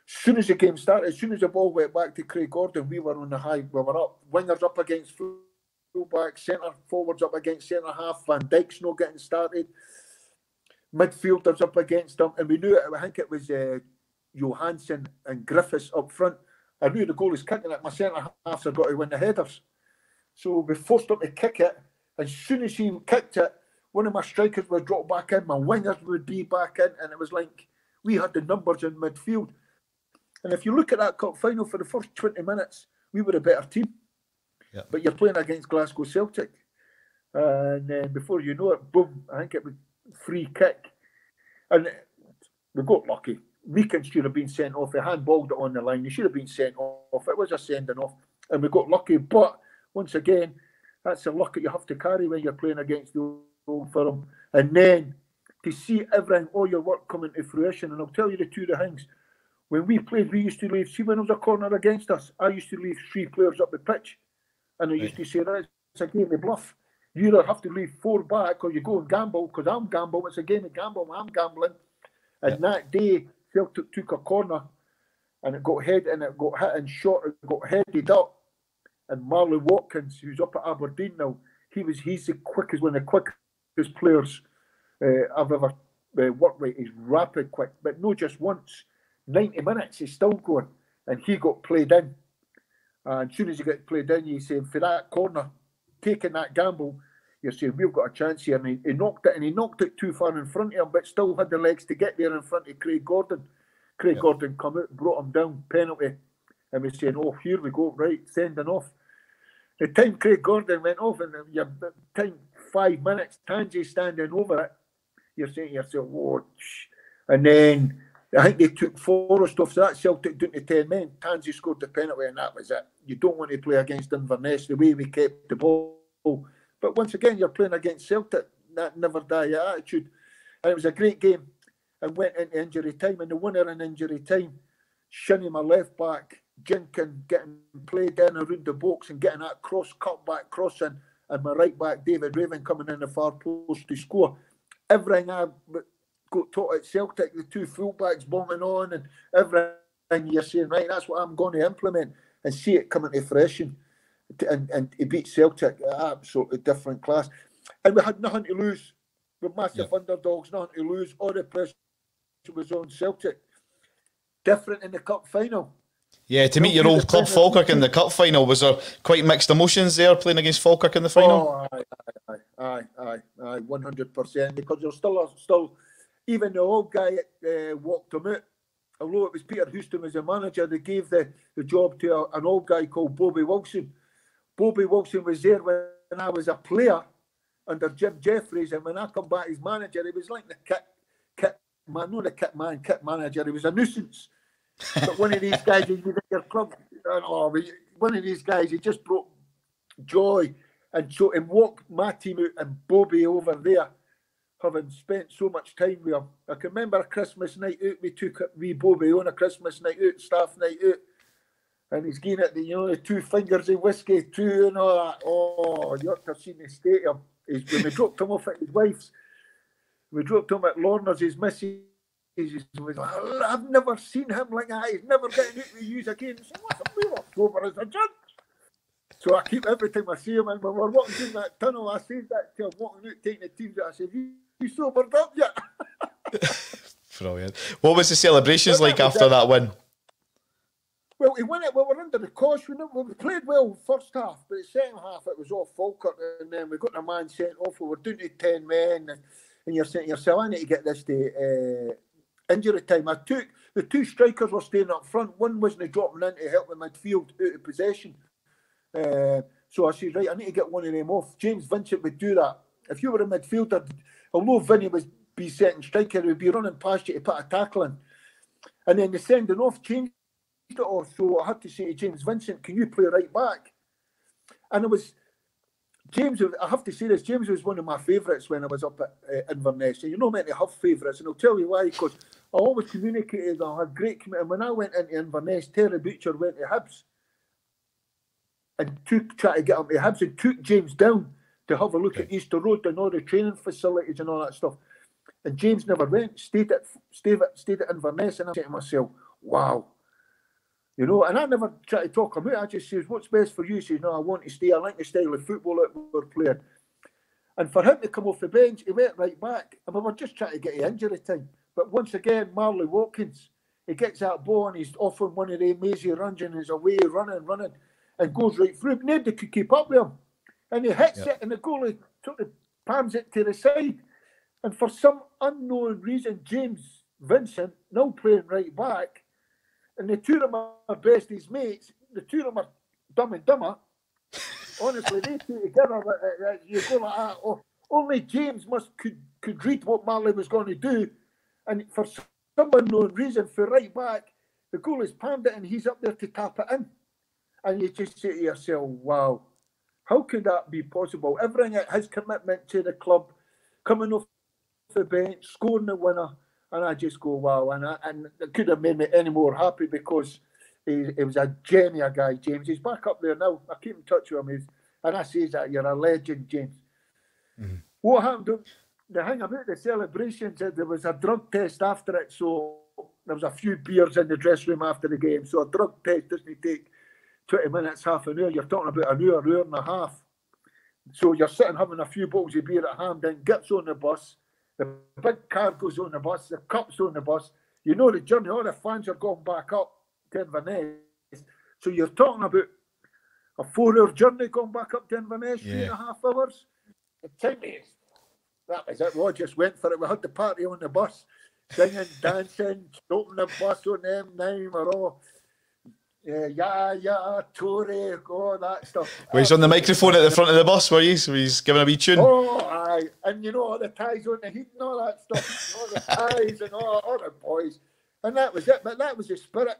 soon as the game started, as soon as the ball went back to Craig Gordon, we were on the high. We were up. Wingers up against fullback, centre forwards up against centre half. Van Dijk's not getting started. Midfielders up against them. And we knew it. I think it was Johansson and Griffiths up front. I knew the goalie's kicking it. My centre halves have got to win the headers. So we forced him to kick it. As soon as he kicked it, one of my strikers would drop back in. My wingers would be back in. And it was like we had the numbers in midfield. And if you look at that cup final, for the first 20 minutes, we were a better team. Yeah. But you're playing against Glasgow Celtic. And then before you know it, boom, I think it was free kick. And we got lucky. Wilkins should have been sent off. He handballed it on the line. He should have been sent off. It was a sending off. And we got lucky. But once again, that's the luck that you have to carry when you're playing against the Old Firm. And then to see everything, all your work coming to fruition. And I'll tell you the two things. When we played, we used to leave, see when there was a corner against us, I used to leave 3 players up the pitch. And I used to say, it's a game of bluff. You either have to leave 4 back or you go and gamble, because I'm gambling. It's a game of gamble. I'm gambling. And that day, Celtic took a corner and it got hit and shot. It got headed up. And Marley Watkins, who's up at Aberdeen now, he's the quickest, one of the quickest players I've ever worked with. He's rapid, quick, but not just once. 90 minutes, he's still going. And he got played in. And as soon as he got played in, you say, for that corner, taking that gamble, you're saying, we've got a chance here. And he knocked it, and he knocked it too far in front of him, but still had the legs to get there in front of Craig Gordon. Craig Gordon come out, brought him down, penalty. And we're saying, oh, here we go, right, sending off. The time Craig Gordon went off, and your time 5 minutes, Tansy standing over it, you're saying to yourself, whoa. And then I think they took Forrest off, so that Celtic down to 10 men. Tansy scored the penalty, and that was it. You don't want to play against Inverness the way we kept the ball. But once again, you're playing against Celtic, that never die attitude. And it was a great game, and went into injury time. And the winner in injury time, Shinnie, my left back, Jinkin getting played in around the box and getting that cut back crossing, and my right back, David Raven, coming in the far post to score. Everything got taught at Celtic, the two fullbacks bombing on and everything, you're saying, right, that's what I'm going to implement, and see it coming to fruition. And he beat Celtic, absolutely different class. And we had nothing to lose. We're massive underdogs, nothing to lose. All the pressure was on Celtic. Different in the cup final. Yeah, to meet your old club Falkirk in the cup final, was there quite mixed emotions there playing against Falkirk in the final? Oh, aye, 100%. Because there's still, even the old guy walked him out. Although it was Peter Houston as a manager, they gave the job to an old guy called Bobby Wilson. Bobby Wilson was there when I was a player under Jim Jefferies, and when I come back as manager, he was like the kit man, not the kit man, kit manager. He was a nuisance. But one of these guys, in your club, one of these guys, he just brought joy, and so and walked my team out and Bobby over there, having spent so much time with him. I can remember a Christmas night out, we took wee Bobby on a Christmas night out, staff night out, and he's getting at the 2 fingers of whiskey, 2 and all that. Oh, you ought to have seen the state of him. When we dropped him off at his wife's, we dropped him at Lorna's, his missus. Was like, I've never seen him like that. He's never getting out with you again. I said, what's a move October as a judge? So I keep every time I see him, and when we're walking through that tunnel, I say that to him, walking out, taking the teams out. I said, you sobered up yet? Brilliant. What was the celebrations like after that win? Well, we won it. We were under the cosh. We played well first half, but the second half it was all Falkirk, and then we got a man sent off. We were down to 10 men, and you're saying to yourself, I need to get this to injury time. I took the 2 strikers were staying up front. One wasn't dropping in to help the midfield out of possession. So I said, right, I need to get one of them off. James Vincent would do that. If you were a midfielder, although Vinny was be second striker, he would be running past you to put a tackle in. And then the sending off changed it all. So I had to say to James Vincent, can you play right back? And it was James, I have to say this, James was one of my favourites when I was up at Inverness. You're not meant to have favourites, and I'll tell you why, because I always communicated, I had great commitment. When I went into Inverness, Terry Butcher went to Hibs and tried to get him to Hibs and took James down to have a look at Easter Road and all the training facilities and all that stuff. And James never went, stayed at Inverness, and I said to myself, wow. And I never try to talk him out. I just says, what's best for you? He says, no, I want to stay. I like the style of football that we're playing. And for him to come off the bench, he went right back. And we were just trying to get the injury time. But once again, Ray Wilkins, he gets that ball and he's off on one of the mazy runs and he's away running and goes right through. Nobody could keep up with him. And he hits it and the goalie palms it to the side. And for some unknown reason, James Vincent, now playing right back, and the 2 of them are besties mates. The 2 of them are dumb and dumber. Honestly, they 2 together, you go like that. Oh, only James could read what Marley was going to do. And for some unknown reason, for right back, the goalie's palmed it and he's up there to tap it in. And you just say to yourself, wow, how could that be possible? Everything, his commitment to the club, coming off the bench, scoring the winner. And I just go, wow. And it could have made me any more happy because he was a genius guy, James. He's back up there now. I keep in touch with him. And I say that you're a legend, James. Mm-hmm. What happened? The thing about the celebrations, there was a drug test after it. So there was a few beers in the dressing room after the game. So a drug test doesn't take 20 minutes, half an hour. You're talking about an hour and a half. So you're sitting having a few bottles of beer at hand, then gets on the bus. The big car goes on the bus, the cup's on the bus. You know the journey, all the fans are going back up to Inverness. So you're talking about a 4-hour journey going back up to Inverness, 3.5 hours. The time is, that was it. We all just went for it. We had the party on the bus, singing, dancing, stopping the bus on M9 or all. Tory, all that stuff. Well, he's on the microphone at the front of the bus, were you? So he's giving a wee tune. Oh, aye. And all the ties on the heat and all that stuff. All the ties and all the boys. And that was it. But that was the spirit.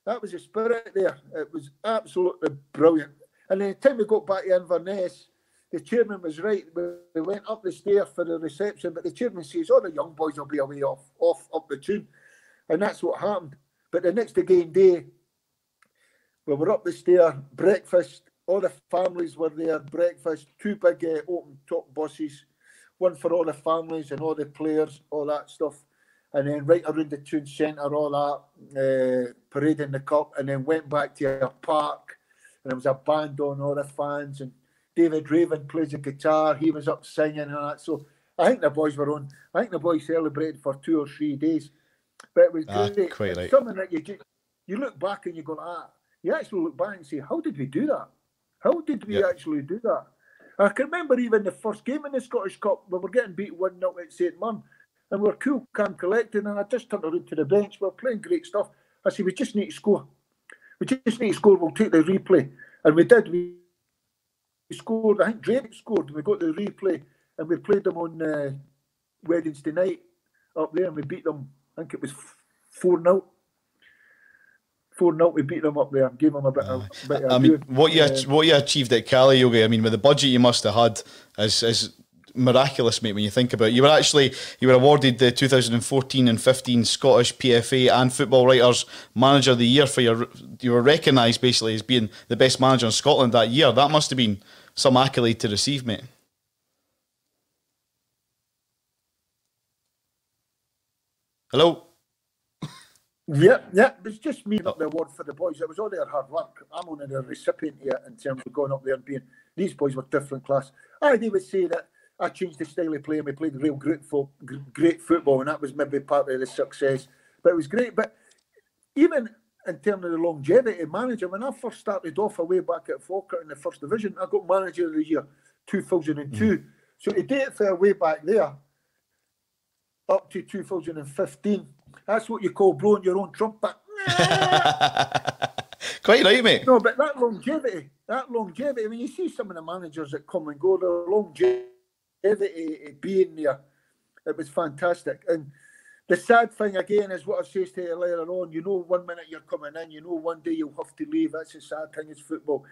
That was the spirit there. It was absolutely brilliant. And then the time we got back to Inverness, the chairman was right. We went up the stairs for the reception, but the chairman says, all the young boys will be away off up the tune. And that's what happened. But the next game day, we were up the stair, breakfast, all the families were there, breakfast, 2 big open top buses, one for all the families and all the players, all that stuff. And then right around the town centre, all that, parading the cup, and then went back to a park, and there was a band on, all the fans, and David Raven plays the guitar, he was up singing and all that. So I think the boys were on. I think the boys celebrated for 2 or 3 days. But it was great. Quite right. Something that you look back and you go, you actually look back and say, how did we do that? How did we actually do that? I can remember even the first game in the Scottish Cup, we were getting beat 1-0 at St Mirren, and we were cool, calm, collected, and I just turned around to the bench. We were playing great stuff. I said, we just need to score. We just need to score. We'll take the replay. And we did. We scored. I think Drake scored. We got the replay, and we played them on Wednesday night up there, and we beat them. I think it was 4-0. 4-0, we beat them up there and gave them a bit of I mean, what you achieved at Cali, Yogi, I mean, with the budget you must have had is miraculous, mate, when you think about it. You were awarded the 2014 and 15 Scottish PFA and Football Writers Manager of the Year you were recognised basically as being the best manager in Scotland that year. That must have been some accolade to receive, mate. Hello? Yeah, it was just me up the award for the boys. It was all their hard work. I'm only the recipient here in terms of going up there and being. These boys were different class. They would say that I changed the style of play and we played real great football, and that was maybe part of the success. But it was great. But even in terms of the longevity manager, when I first started off away back at Falkirk in the First Division, I got Manager of the Year 2002. So to date for way back there, up to 2015. That's what you call blowing your own trumpet. Quite right, mate. No, but that longevity, when you see some of the managers that come and go, the longevity being there, it was fantastic. And the sad thing again is what I said to you later on, you know 1 minute you're coming in, you know one day you'll have to leave. That's the sad thing, it's football.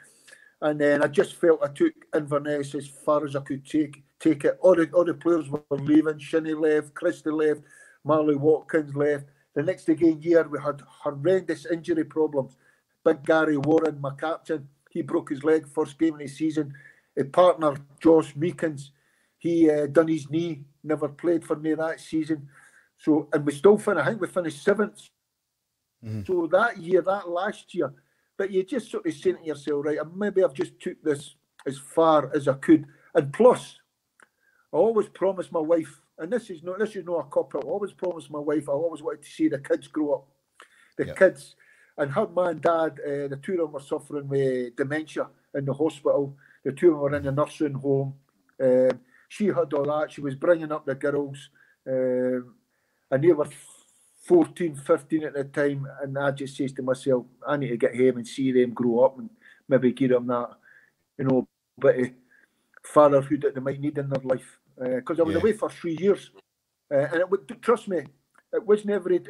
And then I just felt I took Inverness as far as I could take it. All the players were leaving. Shinnie left, Christie left, Marley Watkins left. The next year we had horrendous injury problems. Big Gary Warren, my captain, he broke his leg first game of the season. A partner, Josh Meekins, he done his knee, never played for me that season. So, and we still finished, I think we finished 7th. So that last year, but you just sort of saying to yourself, right, maybe I've just took this as far as I could. And plus, I always promised my wife, and this is not a cop-out, I always promised my wife, I always wanted to see the kids grow up. The kids, and her mum and dad, the two of them were suffering with dementia in the hospital. The two of them were in the nursing home. She had all that. She was bringing up the girls. And they were 14, 15 at the time. And I just says to myself, I need to get home and see them grow up and maybe give them that, bit of fatherhood that they might need in their life. Because I was away for 3 years. And it would, trust me, it wasn't every day.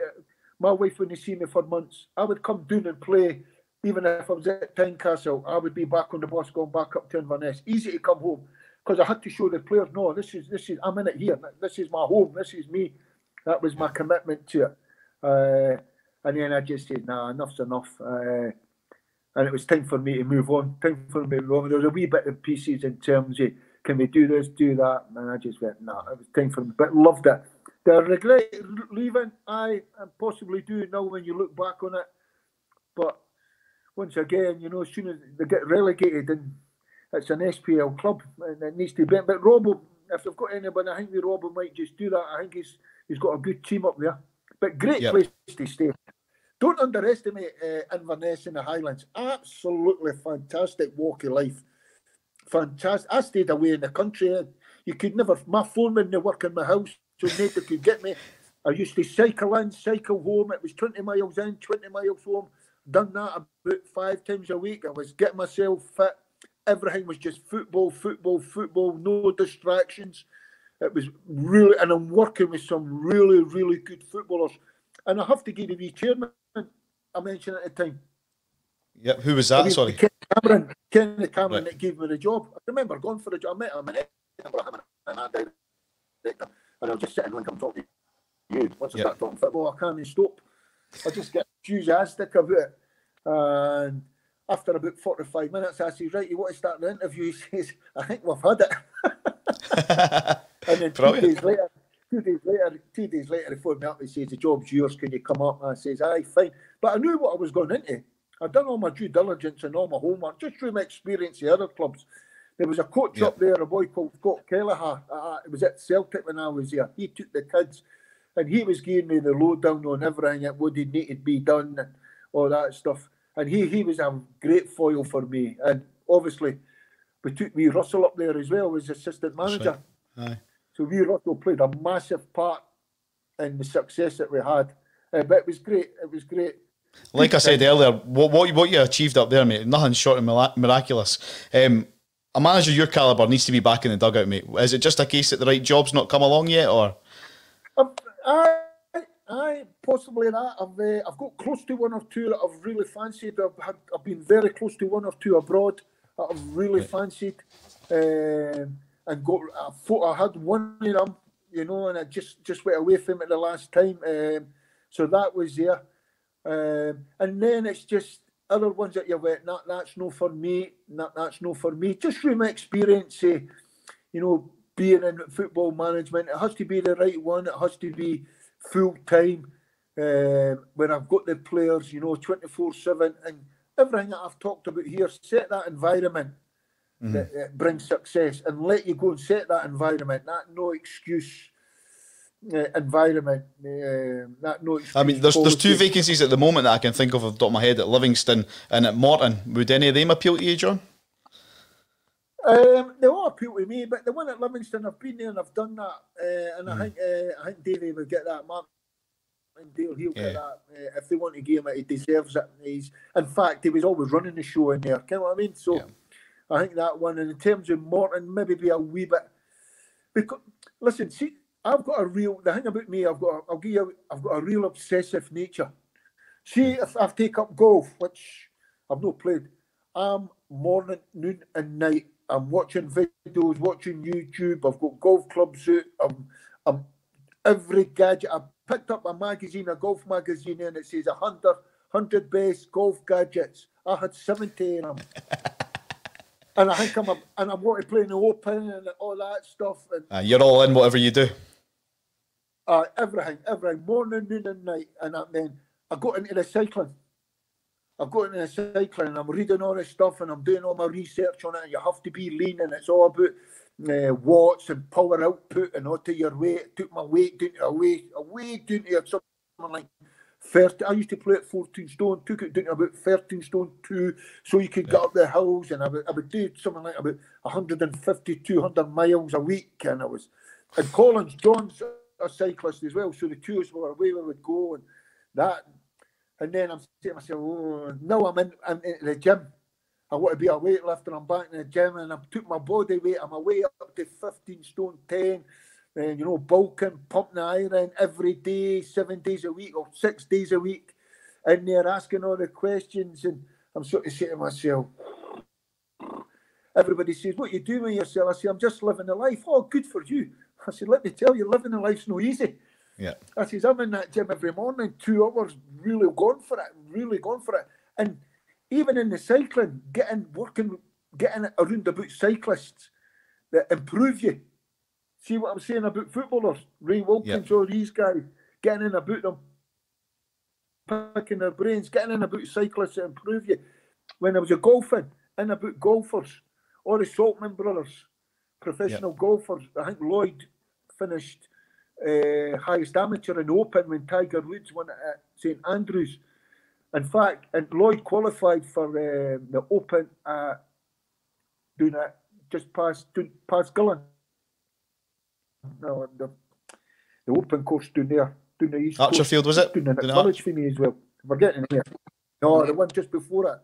My wife wouldn't see me for months. I would come down and play, even if I was at Tynecastle. I would be back on the bus going back up to Inverness. Easy to come home because I had to show the players, no, this is I'm in it here. This is my home. This is me. That was my commitment to it. And then I just said, nah, enough's enough. And it was time for me to move on. There was a wee bit of pieces in terms of, can we do this, do that? And I just went, nah, it was time for me. But loved it. Do I regret leaving? I possibly do now when you look back on it. But once again, as soon as they get relegated, and it's an SPL club, and it needs to be. But Robbo, if they've got anybody, I think Robbo might just do that. I think he's got a good team up there. But great place to stay. Don't underestimate Inverness in the Highlands. Absolutely fantastic walk of life. Fantastic. I stayed away in the country. You could never. My phone wouldn't work in my house. So nobody could get me. I used to cycle in, cycle home. It was 20 miles in, 20 miles home. Done that about 5 times a week. I was getting myself fit. Everything was just football, no distractions. It was really, and I'm working with some really, really good footballers. And I have to give the wee chairman I mentioned at the time. Yep, who was that? Sorry. Kenny Cameron that gave me the job. I remember going for the job. I met him in Edinburgh, and I was just sitting like I'm talking to you. Once I start talking football, I can't stop. I just get enthusiastic about it. And after about 45 minutes, I says, right, you want to start the interview? He says, I think we've had it. And then Brilliant. 2 days later, he phoned me up and says, the job's yours, can you come up? And I says, aye, fine. But I knew what I was going into. I'd done all my due diligence and all my homework, just through my experience in other clubs. There was a coach up there, a boy called Scott Kelleher. It was at Celtic when I was there. He took the kids and he was giving me the lowdown on everything that would need to be done and all that stuff. And he was a great foil for me. And obviously, we took wee Russell up there as well as assistant manager. Right. Aye. So wee Russell played a massive part in the success that we had. But it was great. It was great. Like I said earlier, what you achieved up there, mate, nothing short of miraculous. A manager your calibre needs to be back in the dugout, mate. Is it just a case that the right job's not come along yet, or? I possibly that. I've got close to one or two that I've really fancied. I've been very close to one or two abroad that I've really fancied, and got. I had one of them, you know, and I just went away from it the last time. So that was there. And then it's just other ones that you went, that's no for me, that's no for me. Just through my experience, you know, being in football management, it has to be the right one. It has to be full time. When I've got the players, you know, 24/7, and everything that I've talked about here, set that environment that brings success, and let you go and set that environment. That no excuse. Environment. No excuse. I mean, there's two vacancies at the moment that I can think of off the top of my head at Livingston and at Morton. Would any of them appeal to you, John? They all appeal to me, but the one at Livingston, I've been there and I've done that, and I think Davey will get that. Mark and Dale, he'll get that. If they want to give him it, he deserves it. In fact, he was always running the show in there. You know what I mean? So I think that one. And in terms of Morton, maybe be a wee bit. Because listen, see. I've got the thing about me, I've got a real obsessive nature. See, if I take up golf, which I've not played, I'm morning, noon and night. I'm watching videos, watching YouTube. I've got golf clubs out. I'm every gadget. I picked up a magazine, a golf magazine, and it says 100 best golf gadgets. I had 70 in them. And I think I'm want to play in the Open and all that stuff. And you're all in whatever you do. Everything, morning, noon and night. And then I got into the cycling. And I'm reading all this stuff and I'm doing all my research on it, and you have to be lean, and it's all about watts and power output and all to your weight. Took my weight down to way down to something like 30. I used to play at 14 stone, took it down to about 13 stone 2, so you could get up the hills, and I would do something like about 150, 200 miles a week, and Collins, John's a cyclist as well, so the two of us were away we would go and that. And then I'm saying to myself, now I'm into the gym. I want to be a weightlifter. I'm back in the gym, and I took my body weight. I'm away up to 15 stone 10, and you know, bulking, pumping the iron every day, 7 days a week or 6 days a week. And they're asking all the questions, and I'm sort of saying to myself, everybody says, what you doing with yourself? I say, I'm just living the life. Oh, good for you. I said, let me tell you, living the life's no easy. Yeah. I says, I'm in that gym every morning, 2 hours, really gone for it. And even in the cycling, getting around about cyclists that improve you. See what I'm saying about footballers? Ray Wilkins, all these guys, getting in about them, picking their brains, getting in about cyclists that improve you. When I was golfing, in about golfers, all the Saltman brothers, professional golfers. I think Lloyd finished highest amateur in the Open when Tiger Woods won it at St Andrews. In fact, and Lloyd qualified for the Open doing it just past Gillen. No, the Open course down there, down the East Coast. Archerfield, was it? Down in the village for me as well. We're getting here. No, the one just before it.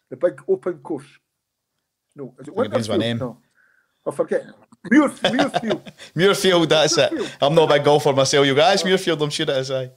The big Open course. No, is it Winterfield? No. I forget. Muirfield. Muirfield, that's it. I'm not a big golfer myself, you guys. Muirfield, I'm sure it is, aye.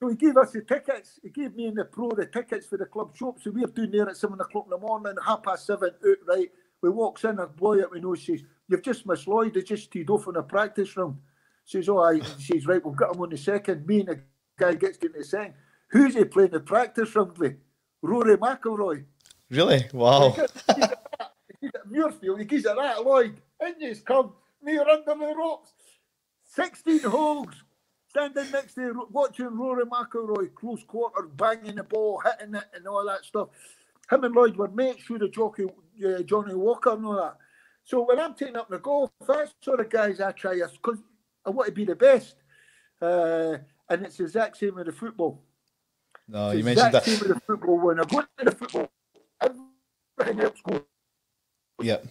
So he gave us the tickets. He gave me and the pro the tickets for the club shop. So we're down there at 7 o'clock in the morning, 7:30 out, right? We walks in, a boy that we know says, you've just missed Lloyd, he just teed off on a practice round. Says, oh, aye. He says, right, we'll get him on the second. Me and the guy gets into the second. Who's he playing the practice round with? Rory McIlroy. Really? Wow. Muirfield, he gives it that, Lloyd. In you come. near under the ropes. 16 holes. Standing next to watching Rory McIlroy, close quarter, banging the ball, hitting it and all that stuff. Him and Lloyd were mates, should have Johnny Walker and all that. So when I'm taking up the golf, that's sort of guys I try, because I want to be the best. And it's the exact same with the football. No, you mentioned that. It's the exact same with the football. When I go to the football, everything else goes. Yep.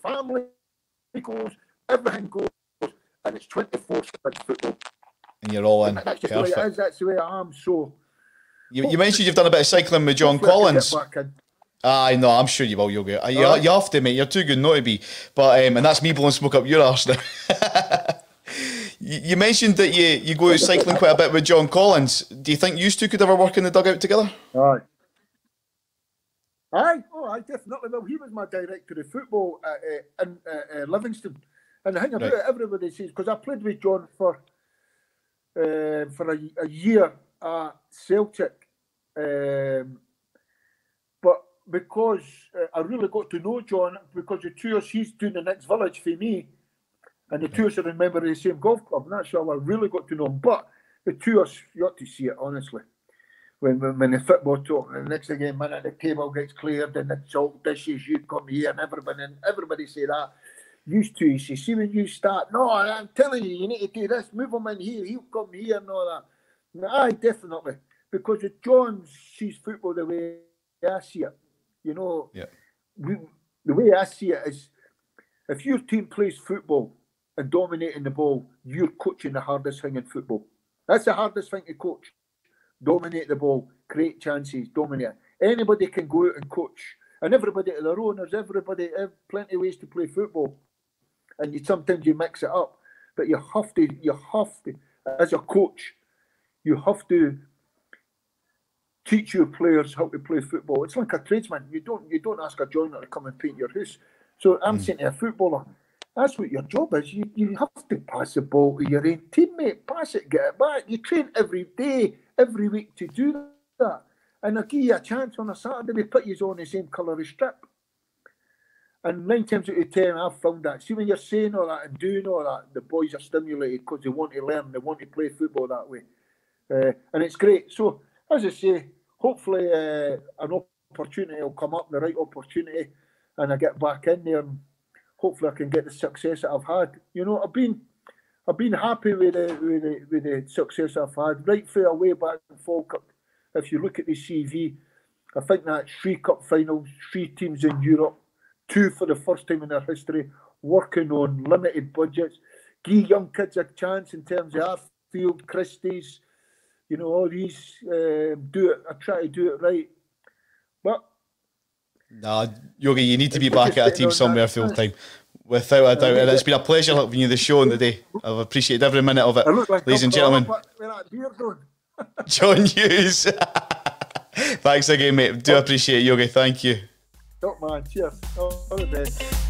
Family goes, everything goes, and it's 24/7 football. And you're all in. That's just the way it is. That's the way I am. So you mentioned you've done a bit of cycling with John Collins. I know, I'm sure you will, Yogi. You have to, mate. You're too good not to be. But and that's me blowing smoke up your arse now. You mentioned that you go out cycling quite a bit with John Collins. Do you think you two could ever work in the dugout together? Aye, definitely. Well, he was my director of football in Livingston. And the thing about it, everybody says, because I played with John for a year at Celtic, but because I really got to know John, because the two of us, he's doing the next village for me, and the two of us are a member of the same golf club, and that's how I really got to know him. But the two of us, you ought to see it, honestly. When the football talk, the next thing, minute the table gets cleared and the salt dishes, you come here, and everybody say that. Used to, you see when you start, no, I'm telling you, you need to do this, move him in here, he'll come here and all that. Aye, definitely. Because John sees football the way I see it. You know, the way I see it is, if your team plays football and dominating the ball, you're coaching the hardest thing in football. That's the hardest thing to coach. Dominate the ball, create chances, dominate. Anybody can go out and coach. And everybody to their own. There's plenty of ways to play football. And sometimes you mix it up. But you have to, as a coach, you have to teach your players how to play football. It's like a tradesman. You don't ask a joiner to come and paint your house. So I'm saying to a footballer, that's what your job is. You have to pass the ball to your own teammate. Pass it, get it back. You train every day, every week to do that. And I'll give you a chance on a Saturday, we put you on the same colour as strip. And 9 times out of 10, I've found that. See, when you're saying all that and doing all that, the boys are stimulated because they want to learn, they want to play football that way. And it's great. So, as I say, hopefully an opportunity will come up, the right opportunity, and I get back in there and hopefully I can get the success that I've had. You know, I've been happy with the success I've had right from away back in Falkirk. If you look at the CV, I think that's 3 cup finals, 3 teams in Europe, 2 for the first time in their history, working on limited budgets, give young kids a chance in terms of Arfield, Christie's, you know, all these, do it. I try to do it right. But nah, Yogi, you need to be back at a team somewhere full time. Without a doubt. And it's been a pleasure having you the show on the day. I've appreciated every minute of it. Ladies and gentlemen. John Hughes. Thanks again, mate. Do appreciate it, Yogi. Thank you. Top man. Cheers. All the best.